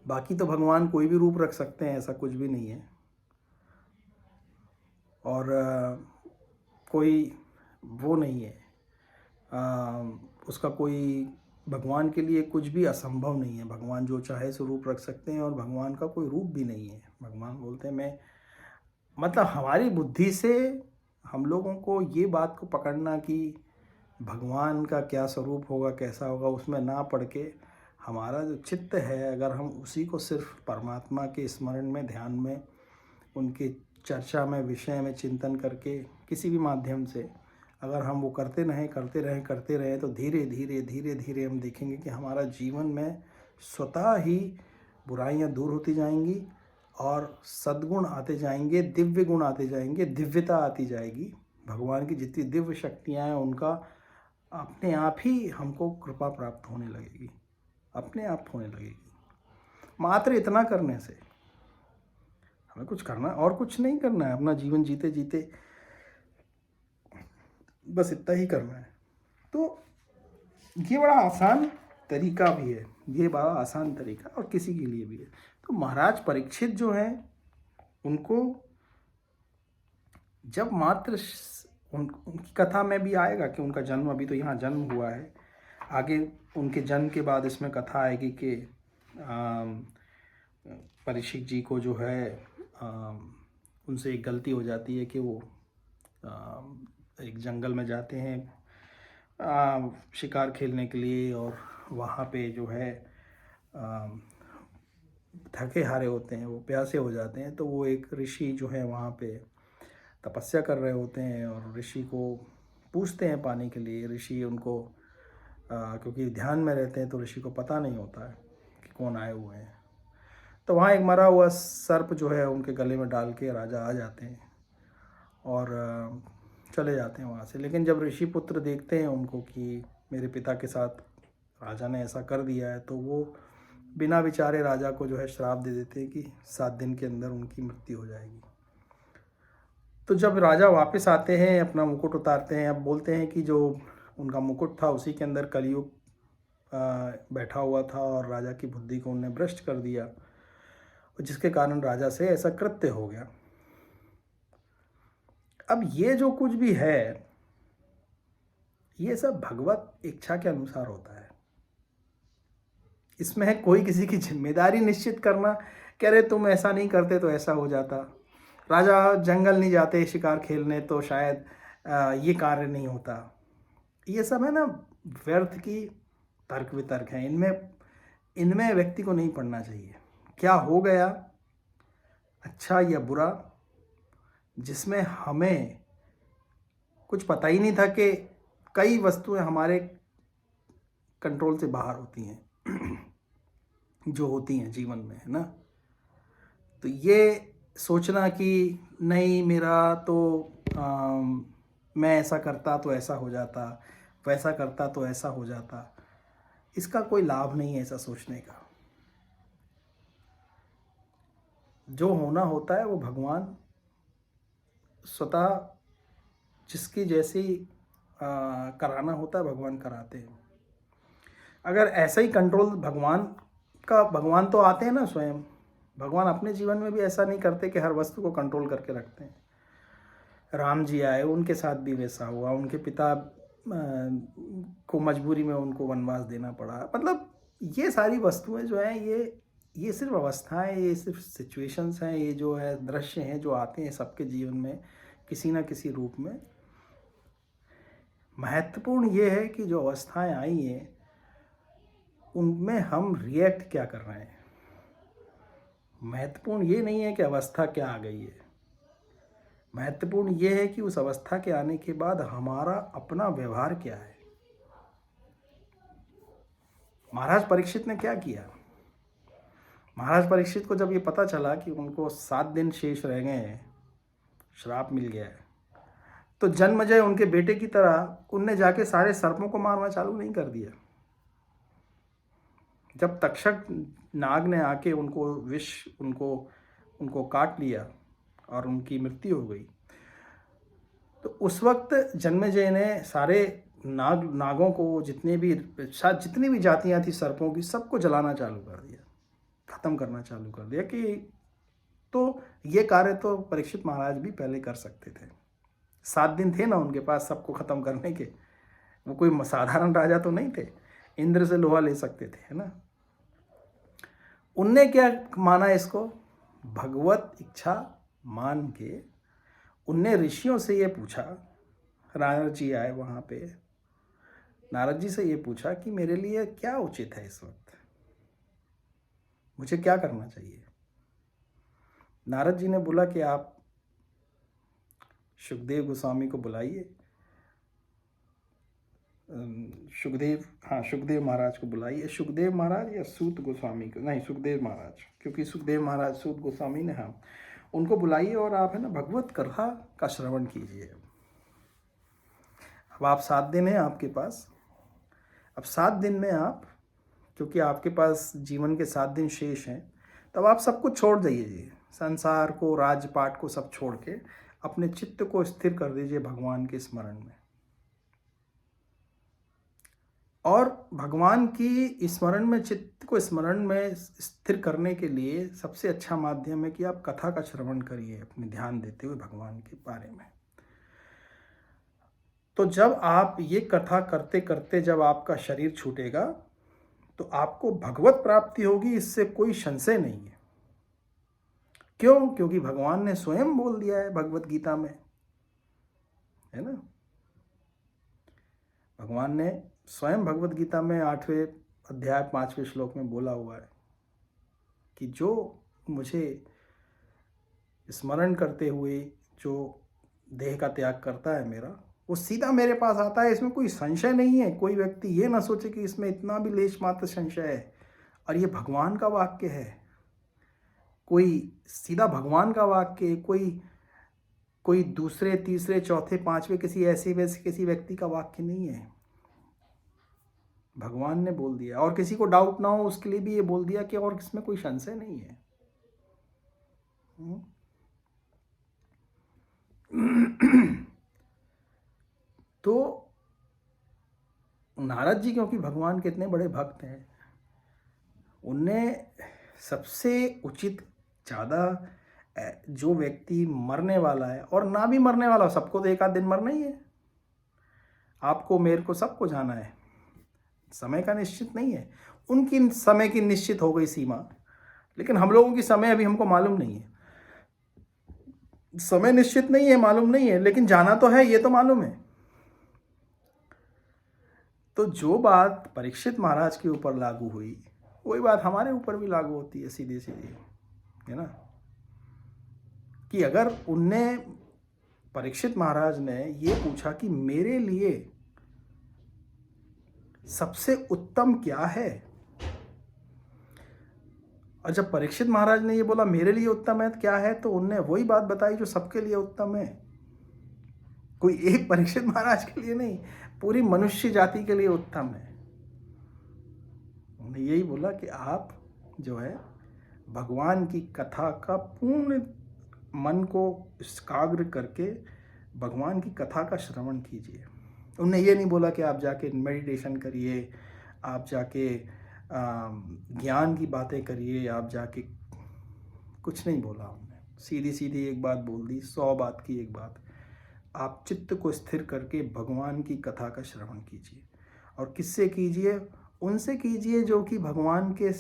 बाकी तो भगवान कोई भी रूप रख सकते हैं, ऐसा कुछ भी नहीं है। और कोई वो नहीं है, उसका कोई, भगवान के लिए कुछ भी असंभव नहीं है। भगवान जो चाहे सो रूप रख सकते हैं, और भगवान का कोई रूप भी नहीं है। भगवान बोलते हैं मैं, मतलब हमारी बुद्धि से हम लोगों को ये बात को पकड़ना कि भगवान का क्या स्वरूप होगा, कैसा होगा, उसमें ना पड़ के हमारा जो चित्त है, अगर हम उसी को सिर्फ परमात्मा के स्मरण में, ध्यान में, उनके चर्चा में, विषय में चिंतन करके, किसी भी माध्यम से अगर हम वो करते रहें तो धीरे धीरे हम देखेंगे कि हमारा जीवन में स्वतः ही बुराइयां दूर होती जाएंगी और सद्गुण आते जाएंगे, दिव्य गुण आते जाएंगे, दिव्यता आती जाएगी। भगवान की जितनी दिव्य शक्तियाँ हैं, उनका अपने आप ही हमको कृपा प्राप्त होने लगेगी, अपने आप होने लगेगी। मात्र इतना करने से, हमें कुछ करना, और कुछ नहीं करना है। अपना जीवन जीते जीते बस इतना ही करना है। तो ये बड़ा आसान तरीका भी है, ये बड़ा आसान तरीका, और किसी के लिए भी है। तो महाराज परीक्षित जो हैं, उनको जब मात्र उनकी कथा में भी आएगा कि उनका जन्म, अभी तो यहाँ जन्म हुआ है, आगे उनके जन्म के बाद इसमें कथा आएगी कि परीक्षित जी को जो है उनसे एक गलती हो जाती है कि वो एक जंगल में जाते हैं शिकार खेलने के लिए, और वहाँ पे जो है थके हारे होते हैं, वो प्यासे हो जाते हैं। तो वो एक ऋषि जो है वहाँ पे तपस्या कर रहे होते हैं, और ऋषि को पूछते हैं पानी के लिए। ऋषि उनको क्योंकि ध्यान में रहते हैं तो ऋषि को पता नहीं होता है कि कौन आए हुए हैं। तो वहाँ एक मरा हुआ सर्प जो है उनके गले में डाल के राजा आ जाते हैं और चले जाते हैं वहाँ से। लेकिन जब ऋषि पुत्र देखते हैं उनको कि मेरे पिता के साथ राजा ने ऐसा कर दिया है, तो वो बिना विचारे राजा को जो है श्राप दे देते हैं कि 7 दिन के अंदर उनकी मृत्यु हो जाएगी। तो जब राजा वापस आते हैं, अपना मुकुट उतारते हैं, अब बोलते हैं कि जो उनका मुकुट था उसी के अंदर कलयुग बैठा हुआ था, और राजा की बुद्धि को उन्होंने भ्रष्ट कर दिया, जिसके कारण राजा से ऐसा कृत्य हो गया। अब ये जो कुछ भी है, ये सब भगवत इच्छा के अनुसार होता है। इसमें कोई किसी की जिम्मेदारी निश्चित करना, कह रहे तुम ऐसा नहीं करते तो ऐसा हो जाता, राजा जंगल नहीं जाते शिकार खेलने तो शायद ये कार्य नहीं होता, ये सब है ना व्यर्थ की तर्क वितर्क हैं। इनमें व्यक्ति को नहीं पढ़ना चाहिए। क्या हो गया अच्छा या बुरा, जिसमें हमें कुछ पता ही नहीं था कि कई वस्तुएं हमारे कंट्रोल से बाहर होती हैं जो होती हैं जीवन में, है ना। तो ये सोचना कि नहीं मेरा तो मैं ऐसा करता तो ऐसा हो जाता, वैसा करता तो ऐसा हो जाता। इसका कोई लाभ नहीं है ऐसा सोचने का। जो होना होता है वो भगवान स्वतः जिसकी जैसी कराना होता है भगवान कराते हैं। अगर ऐसा ही कंट्रोल भगवान तो आते हैं ना स्वयं, भगवान अपने जीवन में भी ऐसा नहीं करते कि हर वस्तु को कंट्रोल करके रखते हैं। राम जी आए, उनके साथ भी वैसा हुआ, उनके पिता को मजबूरी में उनको वनवास देना पड़ा। मतलब ये सारी वस्तुएं जो हैं ये सिर्फ अवस्थाएं, ये सिर्फ सिचुएशंस हैं, ये जो है दृश्य हैं जो आते हैं सबके जीवन में किसी ना किसी रूप में। महत्वपूर्ण ये है कि जो अवस्थाएं आई हैं उनमें हम रिएक्ट क्या कर रहे हैं। महत्वपूर्ण ये नहीं है कि अवस्था क्या आ गई है, महत्वपूर्ण ये है कि उस अवस्था के आने के बाद हमारा अपना व्यवहार क्या है। महाराज परीक्षित ने क्या किया? महाराज परीक्षित को जब ये पता चला कि उनको 7 दिन शेष रह गए हैं, श्राप मिल गया है, तो जन्मजय उनके बेटे की तरह उनने जाके सारे सर्पों को मारना चालू नहीं कर दिया। जब तक्षक नाग ने आके उनको काट लिया और उनकी मृत्यु हो गई, तो उस वक्त जन्मेजय ने सारे नागों को जितनी भी जातियां थी सर्पों की, सबको जलाना चालू कर दिया, खत्म करना चालू कर दिया। कि तो ये कार्य तो परीक्षित महाराज भी पहले कर सकते थे। 7 दिन थे ना उनके पास सबको खत्म करने के। वो कोई साधारण राजा तो नहीं थे, इंद्र से लोहा ले सकते थे, है ना। उनने क्या माना इसको? भगवत इच्छा मान के उनने ऋषियों से ये पूछा, नारद जी आए वहाँ पे, नारद जी से ये पूछा कि मेरे लिए क्या उचित है इस वक्त, मुझे क्या करना चाहिए। नारद जी ने बोला कि आप सुखदेव गोस्वामी को बुलाइए, सुखदेव महाराज को बुलाइए। सुखदेव महाराज या सूत गोस्वामी को, नहीं सुखदेव महाराज, क्योंकि सुखदेव महाराज सूत गोस्वामी ने, हाँ, उनको बुलाइए और आप है ना भगवत कथा का श्रवण कीजिए। अब आप 7 दिन हैं आपके पास। अब 7 दिन में आप, क्योंकि आपके पास जीवन के 7 दिन शेष हैं, तब आप सब कुछ छोड़ दीजिए, संसार को, राजपाट को सब छोड़ के अपने चित्त को स्थिर कर दीजिए भगवान के स्मरण में। और भगवान की स्मरण में, चित्त को स्मरण में स्थिर करने के लिए सबसे अच्छा माध्यम है कि आप कथा का श्रवण करिए, अपने ध्यान देते हुए भगवान के बारे में। तो जब आप ये कथा करते करते जब आपका शरीर छूटेगा तो आपको भगवत प्राप्ति होगी, इससे कोई संशय नहीं है। क्यों? क्योंकि भगवान ने स्वयं बोल दिया है भगवत गीता में, है ना। भगवान ने स्वयं भगवत गीता में 8वें अध्याय 5वें श्लोक में बोला हुआ है कि जो मुझे स्मरण करते हुए जो देह का त्याग करता है मेरा, वो सीधा मेरे पास आता है। इसमें कोई संशय नहीं है। कोई व्यक्ति ये ना सोचे कि इसमें इतना भी लेश मात्र संशय है, और ये भगवान का वाक्य है, कोई सीधा भगवान का वाक्य, कोई दूसरे, तीसरे, चौथे, पांचवे किसी व्यक्ति का वाक्य नहीं है। भगवान ने बोल दिया, और किसी को डाउट ना हो उसके लिए भी ये बोल दिया कि और इसमें कोई संशय नहीं है। तो नारद जी क्योंकि भगवान के इतने बड़े भक्त हैं, उनने सबसे उचित, ज़्यादा जो व्यक्ति मरने वाला है और ना भी मरने वाला हो, सबको तो एक आध दिन मरना ही है, आपको, मेरे को, सबको जाना है, समय का निश्चित नहीं है। उनकी समय की निश्चित हो गई सीमा, लेकिन हम लोगों की समय अभी हमको मालूम नहीं है। समय निश्चित नहीं है, मालूम नहीं है, लेकिन जाना तो है, ये तो मालूम है। तो जो बात परीक्षित महाराज के ऊपर लागू हुई, वही बात हमारे ऊपर भी लागू होती है, सीधी सीधी, है ना। कि अगर उनने, परीक्षित महाराज ने ये पूछा कि मेरे लिए सबसे उत्तम क्या है, और जब परीक्षित महाराज ने ये बोला मेरे लिए उत्तम है क्या है, तो उनने वही बात बताई जो सबके लिए उत्तम है। कोई एक परीक्षित महाराज के लिए नहीं, पूरी मनुष्य जाति के लिए उत्तम है। उन्होंने यही बोला कि आप जो है भगवान की कथा का पूर्ण मन को एकाग्र करके भगवान की कथा का श्रवण कीजिए। उन्होंने ये नहीं बोला कि आप जाके मेडिटेशन करिए, आप जाके ज्ञान की बातें करिए, आप जाके कुछ नहीं बोला उन्होंने। सीधी सीधी एक बात बोल दी, 100 बात की एक बात। आप चित्त को स्थिर करके भगवान की कथा का श्रवण कीजिए। और किससे कीजिए? उनसे कीजिए जो कि भगवान के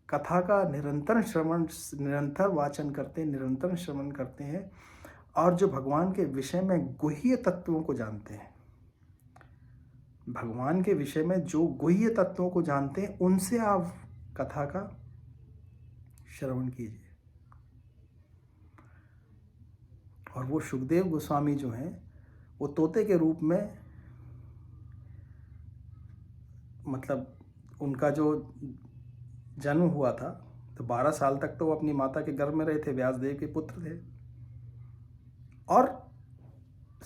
कथा का निरंतर श्रवण, निरंतर वाचन करते हैं, निरंतर श्रवण करते हैं, और जो भगवान के विषय में गुह्य तत्वों को जानते हैं। भगवान के विषय में जो गुह्य तत्वों को जानते हैं, उनसे आप कथा का श्रवण कीजिए। और वो सुखदेव गोस्वामी जो हैं, वो तोते के रूप में, मतलब उनका जो जन्म हुआ था तो 12 साल तक तो वो अपनी माता के गर्भ में रहे थे, व्यासदेव के पुत्र थे, और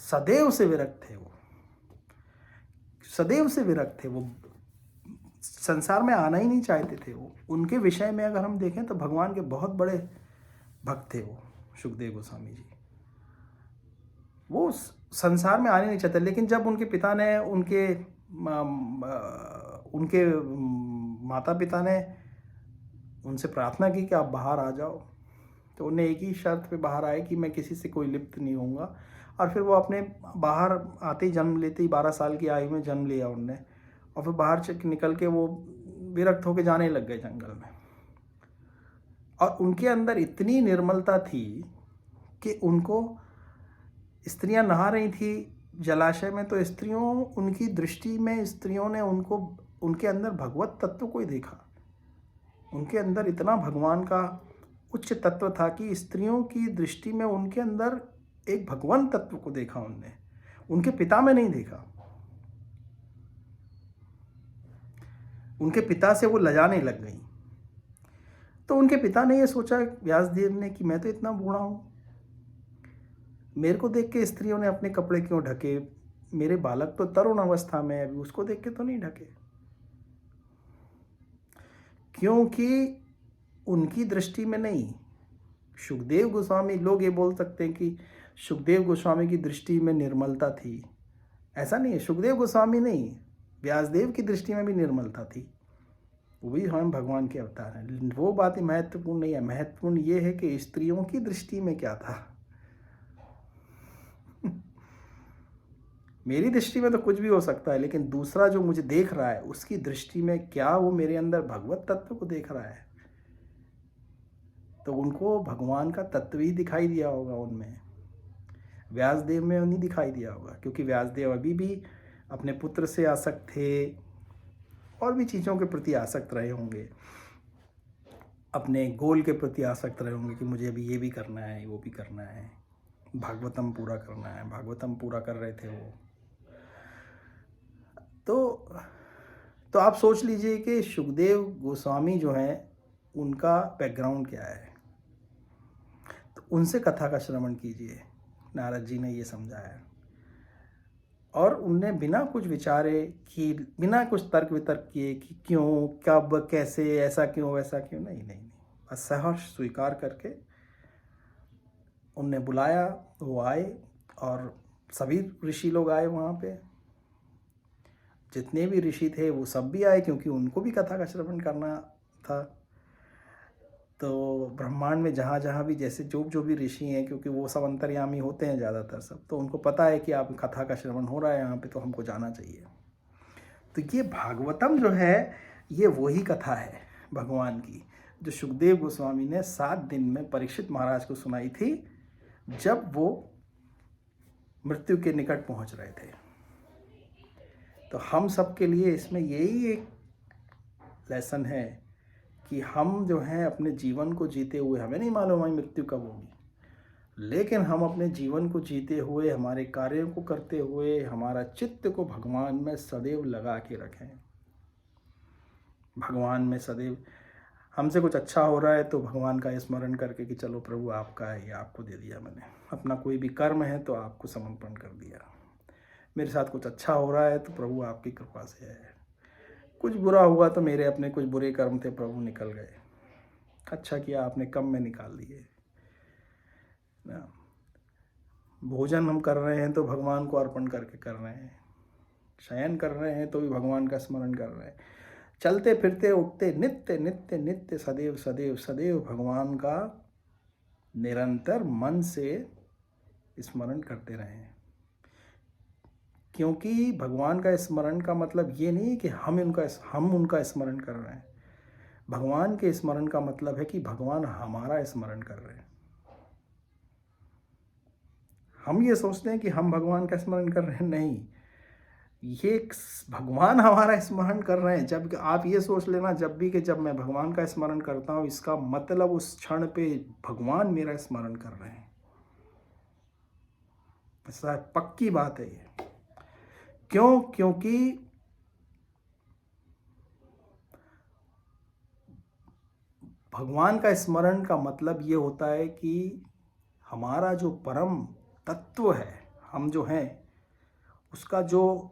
सदैव से विरक्त थे। वो सदैव से विरक्त थे, वो संसार में आना ही नहीं चाहते थे। वो उनके विषय में अगर हम देखें तो भगवान के बहुत बड़े भक्त थे वो सुखदेव गोस्वामी जी। वो संसार में आने नहीं चाहते, लेकिन जब उनके पिता ने उनके माता पिता ने उनसे प्रार्थना की कि आप बाहर आ जाओ, तो उन्हें एक ही शर्त पे बाहर आए कि मैं किसी से कोई लिप्त नहीं होऊंगा। और फिर वो अपने बाहर आते ही जन्म लेते ही 12 साल की आयु में जन्म लिया उनने, और फिर बाहर निकल के वो विरक्त होकर जाने लग गए जंगल में। और उनके अंदर इतनी निर्मलता थी कि उनको स्त्रियां नहा रही थी जलाशय में, तो स्त्रियों, उनकी दृष्टि में स्त्रियों ने उनको, उनके अंदर भगवत तत्व को ही देखा। उनके अंदर इतना भगवान का उच्च तत्व था कि स्त्रियों की दृष्टि में उनके अंदर एक भगवान तत्व को देखा उनने, उनके पिता में नहीं देखा। उनके पिता से वो लजाने लग गई। तो उनके पिता ने ये सोचा, व्यासदेव ने, कि मैं तो इतना बूढ़ा हूं, मेरे को देख के स्त्रियों ने अपने कपड़े क्यों ढके? मेरे बालक तो तरुण अवस्था में है, अभी उसको देख के तो नहीं ढके। क्योंकि उनकी दृष्टि में नहीं। सुखदेव गोस्वामी, लोग ये बोल सकते हैं कि सुखदेव गोस्वामी की दृष्टि में निर्मलता थी, ऐसा नहीं है। सुखदेव गोस्वामी नहीं, व्यासदेव की दृष्टि में भी निर्मलता थी, वो भी हम भगवान के अवतार हैं। वो बात महत्वपूर्ण नहीं है। महत्वपूर्ण ये है कि स्त्रियों की दृष्टि में क्या था। मेरी दृष्टि में तो कुछ भी हो सकता है, लेकिन दूसरा जो मुझे देख रहा है उसकी दृष्टि में क्या वो मेरे अंदर भगवत तत्व को देख रहा है? तो उनको भगवान का तत्व ही दिखाई दिया होगा उनमें, व्यासदेव में नहीं दिखाई दिया होगा। क्योंकि व्यासदेव अभी भी अपने पुत्र से आसक्त थे, और भी चीज़ों के प्रति आसक्त रहे होंगे, अपने गोल के प्रति आसक्त रहे होंगे कि मुझे अभी ये भी करना है, वो भी करना है, भागवतम पूरा करना है। भागवतम पूरा कर रहे थे वो। तो आप सोच लीजिए कि सुखदेव गोस्वामी जो हैं, उनका बैकग्राउंड क्या है। तो उनसे कथा का श्रवण कीजिए। नारद जी ने ये समझाया, और उनने बिना कुछ विचारे कि, बिना कुछ तर्क वितर्क किए कि क्यों, कब, कैसे, ऐसा क्यों, वैसा क्यों, नहीं नहीं, बस सहर्ष स्वीकार करके उनने बुलाया, वो आए, और सभी ऋषि लोग आए वहाँ पे। जितने भी ऋषि थे वो सब भी आए, क्योंकि उनको भी कथा का श्रवण करना था। तो ब्रह्मांड में जहाँ जहाँ भी, जैसे जो भी ऋषि हैं, क्योंकि वो सब अंतर्यामी होते हैं ज़्यादातर सब, तो उनको पता है कि आप कथा का श्रवण हो रहा है यहाँ पे, तो हमको जाना चाहिए। तो ये भागवतम जो है, ये वही कथा है भगवान की, जो सुखदेव गोस्वामी ने 7 दिन में परीक्षित महाराज को सुनाई थी, जब वो मृत्यु के निकट पहुँच रहे थे। तो हम सब के लिए इसमें यही एक लेसन है कि हम जो हैं अपने जीवन को जीते हुए, हमें नहीं मालूम हमारी मृत्यु कब होगी, लेकिन हम अपने जीवन को जीते हुए, हमारे कार्यों को करते हुए, हमारा चित्त को भगवान में सदैव लगा के रखें। भगवान में सदैव, हमसे कुछ अच्छा हो रहा है तो भगवान का स्मरण करके कि चलो प्रभु आपका है, ये आपको दे दिया मैंने, अपना कोई भी कर्म है तो आपको समर्पण कर दिया। मेरे साथ कुछ अच्छा हो रहा है तो प्रभु आपकी कृपा से है, कुछ बुरा हुआ तो मेरे अपने कुछ बुरे कर्म थे प्रभु निकल गए, अच्छा किया आपने कम में निकाल दिए ना। भोजन हम कर रहे हैं तो भगवान को अर्पण करके कर रहे हैं, शयन कर रहे हैं तो भी भगवान का स्मरण कर रहे हैं, चलते फिरते उठते नित्य नित्य नित्य सदैव सदैव सदैव भगवान का निरंतर मन से स्मरण करते रहें। क्योंकि भगवान का स्मरण का मतलब ये नहीं कि हम उनका स्मरण कर रहे हैं। भगवान के स्मरण का मतलब है कि भगवान हमारा स्मरण कर रहे हैं। हम ये सोचते हैं कि हम भगवान का स्मरण कर रहे हैं, नहीं, ये भगवान हमारा स्मरण कर रहे हैं। जब आप ये सोच लेना, जब मैं भगवान का स्मरण करता हूँ, इसका मतलब उस क्षण पे भगवान मेरा स्मरण कर रहे हैं। ऐसा पक्की बात है ये। क्यों? क्योंकि भगवान का स्मरण का मतलब ये होता है कि हमारा जो परम तत्व है, हम जो हैं, उसका जो,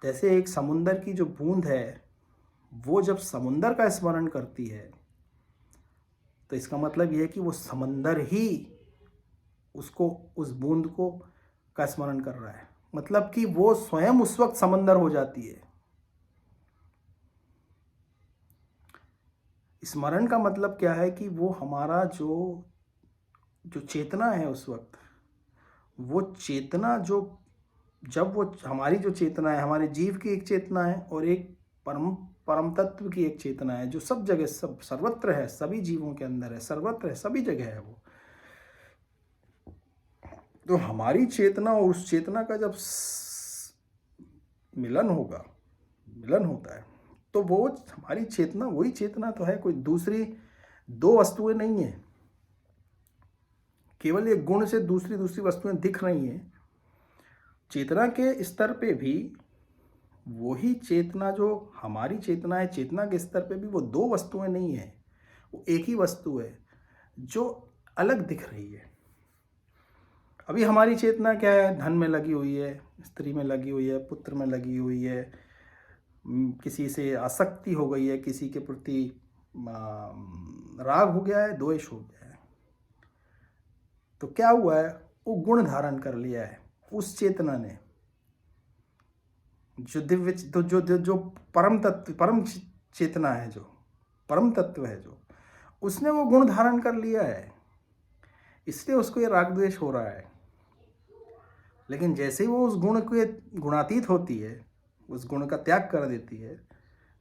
जैसे एक समुंदर की जो बूंद है, वो जब समुंदर का स्मरण करती है तो इसका मतलब यह है कि वो समंदर ही उसको, उस बूंद को का स्मरण कर रहा है। मतलब कि वो स्वयं उस वक्त समंदर हो जाती है। स्मरण का मतलब क्या है कि वो हमारा जो चेतना है उस वक्त, वो चेतना जो, जब वो हमारी जो चेतना है, हमारे जीव की एक चेतना है और एक परम परम तत्व की एक चेतना है जो सब जगह, सब सर्वत्र है, सभी जीवों के अंदर है, सर्वत्र है, सभी जगह है वो। तो हमारी चेतना और उस चेतना का जब मिलन होता है तो वो हमारी चेतना, वही चेतना तो है, कोई दूसरी दो वस्तुएं नहीं है। केवल एक गुण से दूसरी वस्तुएं दिख रही हैं। चेतना के स्तर पे भी वही चेतना जो हमारी चेतना है, चेतना के स्तर पे भी वो दो वस्तुएं नहीं है, वो एक ही वस्तु है जो अलग दिख रही है। अभी हमारी चेतना क्या है? धन में लगी हुई है, स्त्री में लगी हुई है, पुत्र में लगी हुई है, किसी से आसक्ति हो गई है, किसी के प्रति राग हो गया है, द्वेष हो गया है। तो क्या हुआ है? वो गुण धारण कर लिया है उस चेतना ने। जो दिव्य, तो जो परम तत्व, परम चेतना है, जो परम तत्व है, जो उसने वो गुण धारण कर लिया है, इसलिए उसको ये राग द्वेष हो रहा है। लेकिन जैसे ही वो उस गुण के गुणातीत होती है, उस गुण का त्याग कर देती है,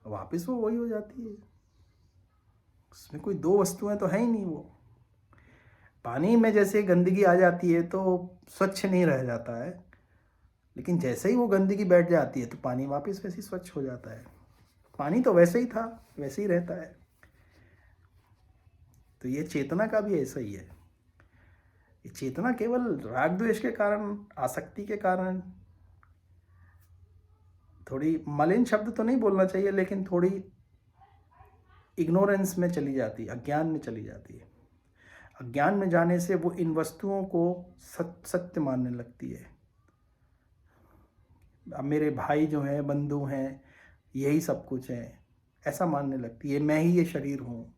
वापस वो वही हो जाती है। उसमें कोई दो वस्तुएं तो है ही नहीं। वो पानी में जैसे गंदगी आ जाती है तो स्वच्छ नहीं रह जाता है, लेकिन जैसे ही वो गंदगी बैठ जाती है तो पानी वापस वैसे ही स्वच्छ हो जाता है। पानी तो वैसे ही था, वैसे ही रहता है। तो ये चेतना का भी ऐसा ही है। ये चेतना केवल राग द्वेष के कारण, आसक्ति के कारण, थोड़ी मलिन शब्द तो नहीं बोलना चाहिए, लेकिन थोड़ी इग्नोरेंस में चली जाती है, अज्ञान में चली जाती है। अज्ञान में जाने से वो इन वस्तुओं को सत्य मानने लगती है। अब मेरे भाई जो हैं, बंधु हैं, यही सब कुछ है, ऐसा मानने लगती है। मैं ही ये शरीर हूँ,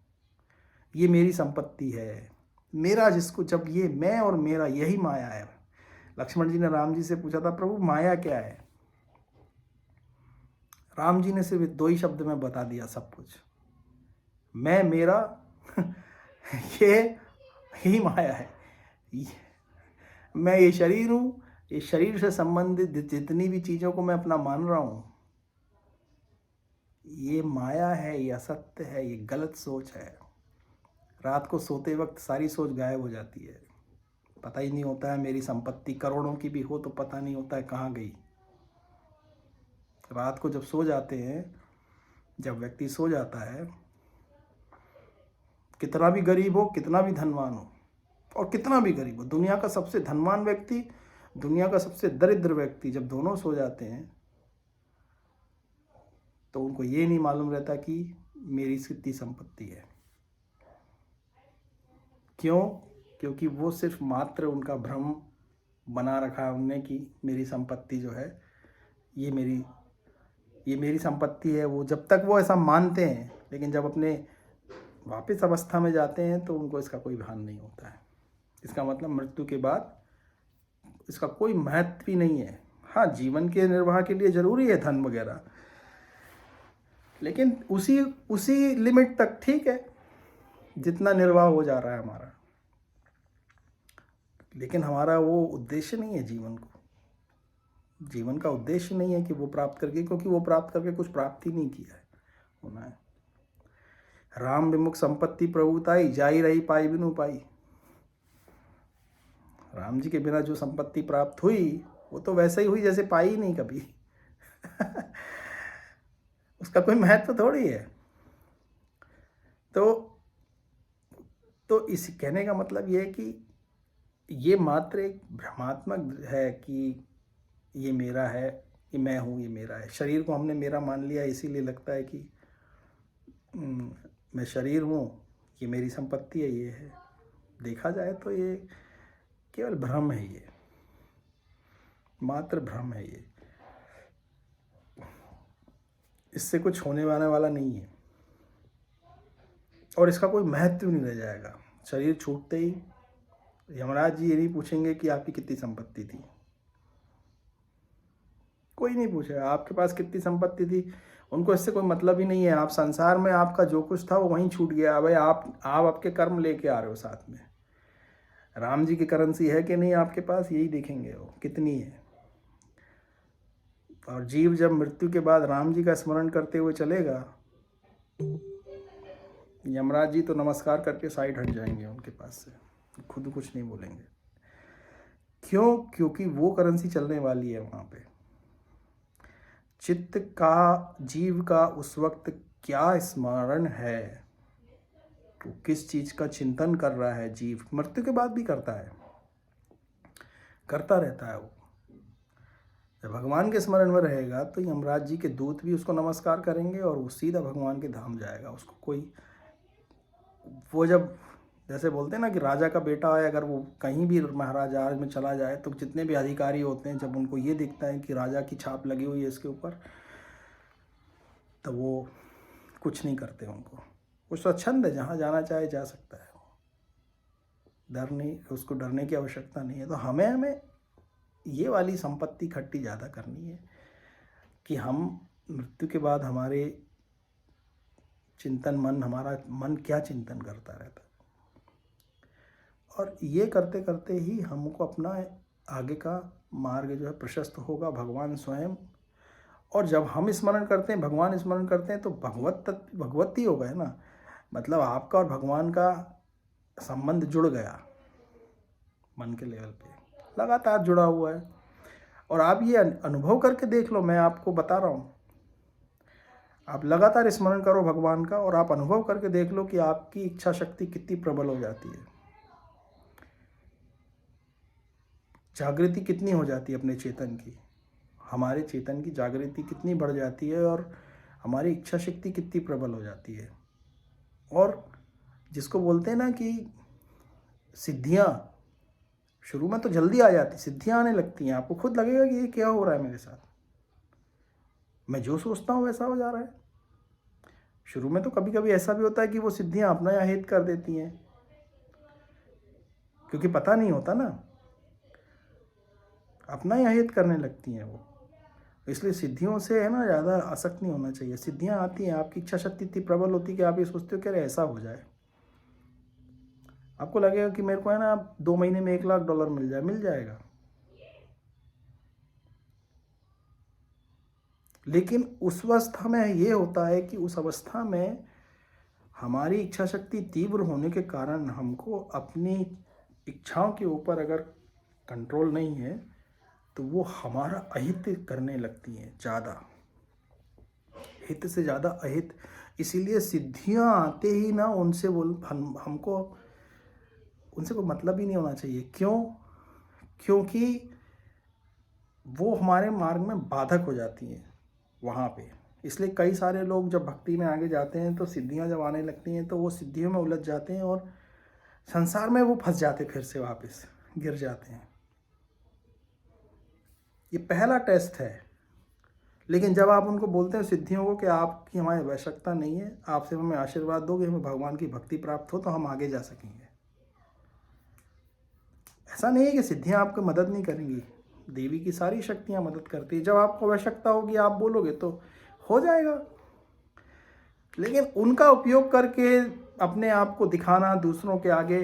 ये मेरी संपत्ति है, मेरा, जिसको, जब ये मैं और मेरा यही माया है। लक्ष्मण जी ने राम जी से पूछा था, प्रभु माया क्या है? राम जी ने सिर्फ दो ही शब्द में बता दिया सब कुछ, मैं, मेरा ये ही माया है। मैं ये शरीर हूँ, ये शरीर से संबंधित जितनी भी चीज़ों को मैं अपना मान रहा हूँ, ये माया है, ये असत्य है, ये गलत सोच है। रात को सोते वक्त सारी सोच गायब हो जाती है, पता ही नहीं होता है। मेरी संपत्ति करोड़ों की भी हो तो पता नहीं होता है कहाँ गई। रात को जब सो जाते हैं, जब व्यक्ति सो जाता है, कितना भी गरीब हो, कितना भी धनवान हो, और कितना भी गरीब हो, दुनिया का सबसे धनवान व्यक्ति, दुनिया का सबसे दरिद्र व्यक्ति, जब दोनों सो जाते हैं तो उनको ये नहीं मालूम रहता कि मेरी कितनी संपत्ति है। क्यों? क्योंकि वो सिर्फ मात्र उनका भ्रम बना रखा है उनने कि मेरी संपत्ति जो है ये मेरी संपत्ति है। वो जब तक वो ऐसा मानते हैं, लेकिन जब अपने वापस अवस्था में जाते हैं तो उनको इसका कोई भान नहीं होता है। इसका मतलब मृत्यु के बाद इसका कोई महत्व ही नहीं है। हाँ, जीवन के निर्वाह के लिए ज़रूरी है धन वगैरह, लेकिन उसी उसी लिमिट तक ठीक है जितना निर्वाह हो जा रहा है हमारा। लेकिन हमारा वो उद्देश्य नहीं है जीवन का उद्देश्य नहीं है कि वो प्राप्त करके, क्योंकि वो प्राप्त करके कुछ प्राप्ति नहीं किया है होना है। राम विमुख संपत्ति प्रभुताई, जाई रही पाई बिनु पाई। राम जी के बिना जो संपत्ति प्राप्त हुई वो तो वैसे ही हुई जैसे पाई ही नहीं कभी। उसका कोई महत्व थोड़ी है। तो इस कहने का मतलब ये है कि ये मात्र एक भ्रमात्मक है कि ये मेरा है, ये मैं हूँ, ये मेरा है। शरीर को हमने मेरा मान लिया, इसीलिए लगता है कि मैं शरीर हूँ, ये मेरी संपत्ति है, ये है। देखा जाए तो ये केवल भ्रम है, ये मात्र भ्रम है। ये इससे कुछ होने वाला नहीं है और इसका कोई महत्व नहीं रह जाएगा। शरीर छूटते ही यमराज जी ये नहीं पूछेंगे कि आपकी कितनी संपत्ति थी। कोई नहीं पूछेगा आपके पास कितनी संपत्ति थी। उनको इससे कोई मतलब ही नहीं है। आप संसार में आपका जो कुछ था वो वहीं छूट गया। भाई आप आपके कर्म लेके आ रहे हो साथ में। राम जी की करेंसी है कि नहीं आपके पास, यही देखेंगे वो कितनी है। और जीव जब मृत्यु के बाद राम जी का स्मरण करते हुए चलेगा, यमराज जी तो नमस्कार करके साइड हट जाएंगे उनके पास से, खुद कुछ नहीं बोलेंगे। क्यों? क्योंकि वो करेंसी चलने वाली है वहाँ पे। चित्त का, जीव का उस वक्त क्या स्मरण है, तो किस चीज़ का चिंतन कर रहा है जीव, मृत्यु के बाद भी करता रहता है वो। जब भगवान के स्मरण में रहेगा तो यमराज जी के दूत भी उसको नमस्कार करेंगे और वो सीधा भगवान के धाम जाएगा। उसको कोई, वो जब जैसे बोलते हैं ना कि राजा का बेटा है, अगर वो कहीं भी महाराज में चला जाए तो जितने भी अधिकारी होते हैं, जब उनको ये दिखता है कि राजा की छाप लगी हुई है इसके ऊपर, तो वो कुछ नहीं करते उनको। वो स्वच्छंद है, जहाँ जाना चाहे जा सकता है, डर नहीं, उसको डरने की आवश्यकता नहीं है। तो हमें ये वाली संपत्ति इकट्ठी ज़्यादा करनी है कि हम मृत्यु के बाद हमारे चिंतन हमारा मन क्या चिंतन करता रहता है। और ये करते करते ही हमको अपना आगे का मार्ग जो है प्रशस्त होगा, भगवान स्वयं। और जब हम स्मरण करते हैं, भगवान स्मरण करते हैं, तो भगवत ही होगा, है ना। मतलब आपका और भगवान का संबंध जुड़ गया मन के लेवल पे, लगातार जुड़ा हुआ है। और आप ये अनुभव करके देख लो, मैं आपको बता रहा हूँ, आप लगातार स्मरण करो भगवान का और आप अनुभव करके देख लो कि आपकी इच्छा शक्ति कितनी प्रबल हो जाती है, जागृति कितनी हो जाती है अपने चेतन की, हमारे चेतन की जागृति कितनी बढ़ जाती है और हमारी इच्छा शक्ति कितनी प्रबल हो जाती है। और जिसको बोलते हैं ना कि सिद्धियाँ, शुरू में तो जल्दी आ जाती, सिद्धियाँ आने लगती हैं, आपको खुद लगेगा कि ये क्या हो रहा है मेरे साथ, मैं जो सोचता हूँ वैसा हो जा रहा है। शुरू में तो कभी कभी ऐसा भी होता है कि वो सिद्धियाँ अपना ही अहित कर देती हैं, क्योंकि पता नहीं होता ना, अपना ही अहित करने लगती हैं वो। इसलिए सिद्धियों से है ना ज़्यादा आसक्त नहीं होना चाहिए। सिद्धियाँ आती हैं, आपकी इच्छा शक्ति इतनी प्रबल होती है कि आप ये सोचते हो कि अरे ऐसा हो जाए। आपको लगेगा कि मेरे को है ना 2 महीने में $1,00,000 मिल जाएगा। लेकिन उस अवस्था में ये होता है कि उस अवस्था में हमारी इच्छा शक्ति तीव्र होने के कारण हमको अपनी इच्छाओं के ऊपर अगर कंट्रोल नहीं है तो वो हमारा अहित करने लगती हैं, ज़्यादा हित से ज़्यादा अहित। इसीलिए सिद्धियाँ आते ही ना उनसे हमको उनसे कोई मतलब ही नहीं होना चाहिए। क्यों? क्योंकि वो हमारे मार्ग में बाधक हो जाती हैं वहाँ पे। इसलिए कई सारे लोग जब भक्ति में आगे जाते हैं तो सिद्धियाँ जब आने लगती हैं तो वो सिद्धियों में उलझ जाते हैं और संसार में वो फंस जाते, फिर से वापस गिर जाते हैं। ये पहला टेस्ट है। लेकिन जब आप उनको बोलते हैं सिद्धियों को कि आपकी हमारी आवश्यकता नहीं है, आपसे हमें आशीर्वाद दो कि हमें भगवान की भक्ति प्राप्त हो तो हम आगे जा सकेंगे। ऐसा नहीं है कि सिद्धियां आपको मदद नहीं करेंगी, देवी की सारी शक्तियां मदद करती है। जब आपको आवश्यकता होगी आप बोलोगे तो हो जाएगा। लेकिन उनका उपयोग करके अपने आप को दिखाना, दूसरों के आगे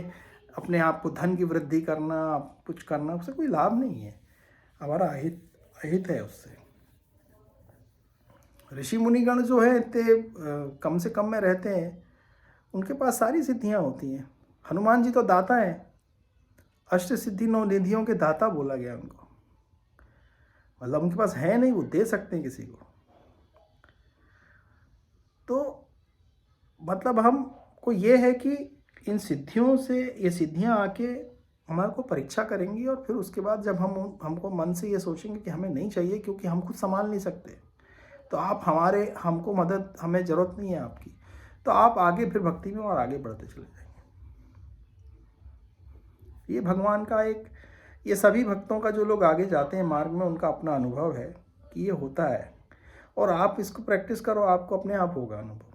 अपने आप को धन की वृद्धि करना, कुछ करना, उससे कोई लाभ नहीं है। हमारा अहित अहित है उससे। ऋषि मुनिगण जो है इतने कम से कम में रहते हैं, उनके पास सारी सिद्धियां होती हैं। हनुमान जी तो दाता हैं, अष्ट सिद्धि नौ निधियों के दाता बोला गया उनको। मतलब उनके पास है नहीं, वो दे सकते हैं किसी को। तो मतलब हमको ये है कि इन सिद्धियों से, ये सिद्धियां आके हमारे को परीक्षा करेंगी, और फिर उसके बाद जब हमको मन से ये सोचेंगे कि हमें नहीं चाहिए क्योंकि हम खुद संभाल नहीं सकते, तो आप हमको मदद, हमें ज़रूरत नहीं है आपकी, तो आप आगे फिर भक्ति में और आगे बढ़ते चले जाएंगे। ये भगवान का एक, ये सभी भक्तों का, जो लोग आगे जाते हैं मार्ग में, उनका अपना अनुभव है कि ये होता है। और आप इसको प्रैक्टिस करो, आपको अपने आप होगा अनुभव,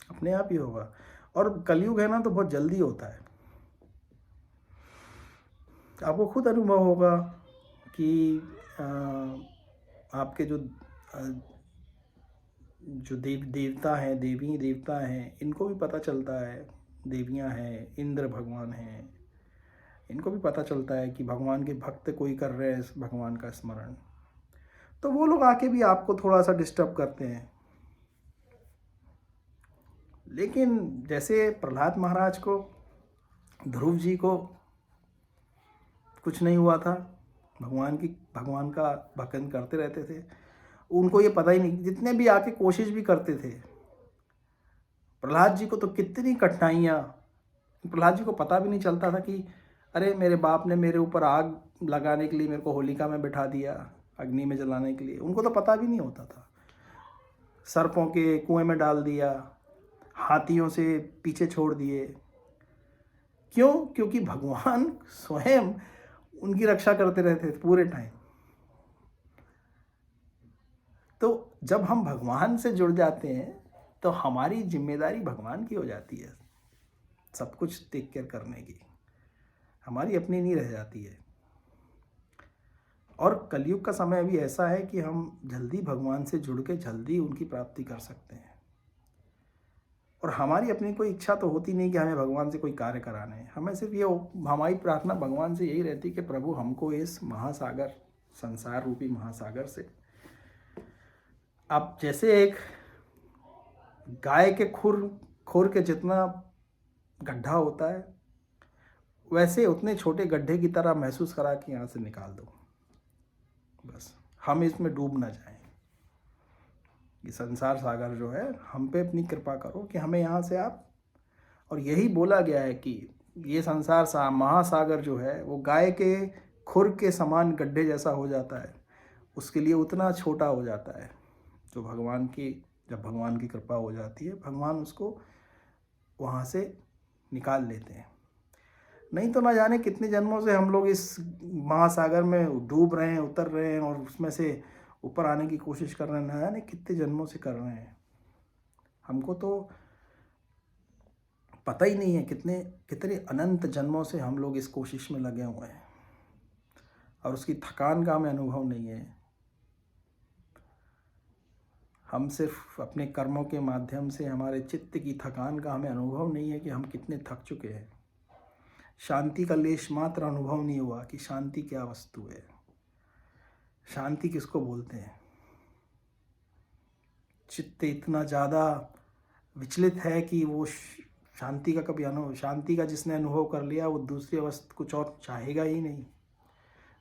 अपने आप ही होगा। और कलयुग है ना, तो बहुत जल्दी होता है। आपको खुद अनुभव होगा कि आपके जो देवता हैं, देवी देवता हैं, इनको भी पता चलता है, देवियां हैं, इंद्र भगवान हैं, इनको भी पता चलता है कि भगवान के भक्त कोई कर रहे हैं भगवान का स्मरण, तो वो लोग आके भी आपको थोड़ा सा डिस्टर्ब करते हैं। लेकिन जैसे प्रहलाद महाराज को, ध्रुव जी को कुछ नहीं हुआ था, भगवान का भजन करते रहते थे, उनको ये पता ही नहीं, जितने भी आके कोशिश भी करते थे। प्रहलाद जी को तो कितनी कठिनाइयाँ, प्रहलाद जी को पता भी नहीं चलता था कि अरे मेरे बाप ने मेरे ऊपर आग लगाने के लिए मेरे को होलिका में बिठा दिया, अग्नि में जलाने के लिए, उनको तो पता भी नहीं होता था। सर्पों के कुएं में डाल दिया, हाथियों से पीछे छोड़ दिए। क्यों? क्योंकि भगवान स्वयं उनकी रक्षा करते रहते थे पूरे टाइम। तो जब हम भगवान से जुड़ जाते हैं तो हमारी जिम्मेदारी भगवान की हो जाती है, सब कुछ टेक केयर करने की, हमारी अपनी नहीं रह जाती है। और कलयुग का समय अभी ऐसा है कि हम जल्दी भगवान से जुड़ के जल्दी उनकी प्राप्ति कर सकते हैं। और हमारी अपनी कोई इच्छा तो होती नहीं कि हमें भगवान से कोई कार्य कराने हैं। हमें सिर्फ ये, हमारी प्रार्थना भगवान से यही रहती कि प्रभु हमको इस महासागर, संसार रूपी महासागर से, अब जैसे एक गाय के खुर के जितना गड्ढा होता है, वैसे उतने छोटे गड्ढे की तरह महसूस करा कि यहाँ से निकाल दो, बस हम इसमें डूब ना जाएं। ये संसार सागर जो है, हम पे अपनी कृपा करो कि हमें यहाँ से आप, और यही बोला गया है कि ये संसार महासागर जो है वो गाय के खुर के समान गड्ढे जैसा हो जाता है, उसके लिए उतना छोटा हो जाता है। जो जब भगवान की कृपा हो जाती है, भगवान उसको वहाँ से निकाल लेते हैं। नहीं तो ना जाने कितने जन्मों से हम लोग इस महासागर में डूब रहे हैं, उतर रहे हैं, और उसमें से ऊपर आने की कोशिश कर रहे हैं, ना जाने कितने जन्मों से कर रहे हैं। हमको तो पता ही नहीं है कितने अनंत जन्मों से हम लोग इस कोशिश में लगे हुए हैं, और उसकी थकान का हमें अनुभव नहीं है। हम सिर्फ अपने कर्मों के माध्यम से, हमारे चित्त की थकान का हमें अनुभव नहीं है कि हम कितने थक चुके हैं। शांति का लेश मात्र अनुभव नहीं हुआ कि शांति क्या वस्तु है, शांति किसको बोलते हैं। चित्त इतना ज़्यादा विचलित है कि वो शांति का कभी शांति का जिसने अनुभव कर लिया वो दूसरी अवस्था कुछ और चाहेगा ही नहीं।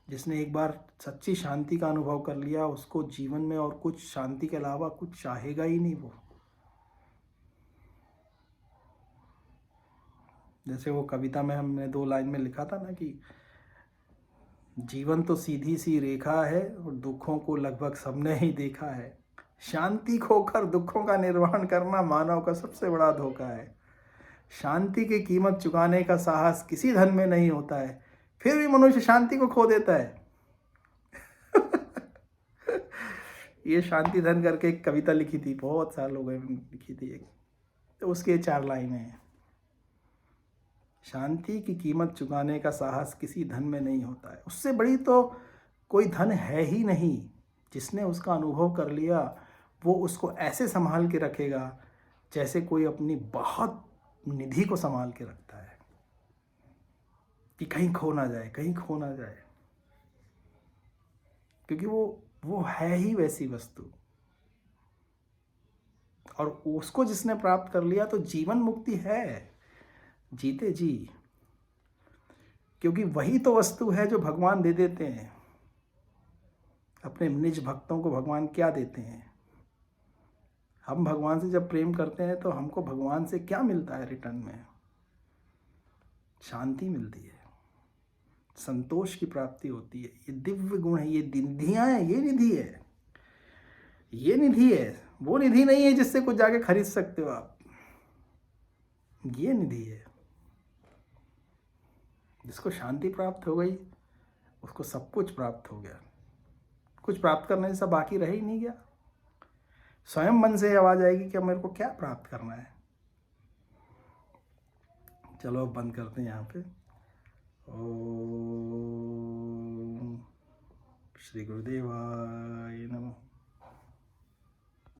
जिसने एक बार सच्ची शांति का अनुभव कर लिया, उसको जीवन में और कुछ शांति के अलावा कुछ चाहेगा ही नहीं वो। जैसे वो कविता में हमने 2 लाइन में लिखा था ना कि जीवन तो सीधी सी रेखा है और दुखों को लगभग सबने ही देखा है। शांति खोकर दुखों का निर्वहन करना मानव का सबसे बड़ा धोखा है। शांति की कीमत चुकाने का साहस किसी धन में नहीं होता है, फिर भी मनुष्य शांति को खो देता है। ये शांति धन करके एक कविता लिखी थी, बहुत साल हो गए लिखी थी एक, तो उसके 4 लाइनें हैं। शांति की कीमत चुकाने का साहस किसी धन में नहीं होता है। उससे बड़ी तो कोई धन है ही नहीं। जिसने उसका अनुभव कर लिया वो उसको ऐसे संभाल के रखेगा जैसे कोई अपनी बहुत निधि को संभाल के रखता है कि कहीं खो ना जाए, कहीं खो ना जाए, क्योंकि वो है ही वैसी वस्तु। और उसको जिसने प्राप्त कर लिया तो जीवन मुक्ति है, जीते जी। क्योंकि वही तो वस्तु है जो भगवान दे देते हैं। अपने निज भक्तों को भगवान क्या देते हैं? हम भगवान से जब प्रेम करते हैं तो हमको भगवान से क्या मिलता है रिटर्न में? शांति मिलती है, संतोष की प्राप्ति होती है। ये दिव्य गुण है, ये निधियां हैं, ये निधि है, ये निधि है। वो निधि नहीं है जिससे कुछ जाके खरीद सकते हो आप। ये निधि है। जिसको शांति प्राप्त हो गई उसको सब कुछ प्राप्त हो गया। कुछ प्राप्त करने से सब बाकी रह ही नहीं गया। स्वयं मन से आवाज आएगी कि अब मेरे को क्या प्राप्त करना है। चलो अब बंद करते हैं यहाँ पे। ओम श्री गुरुदेवाय नमः।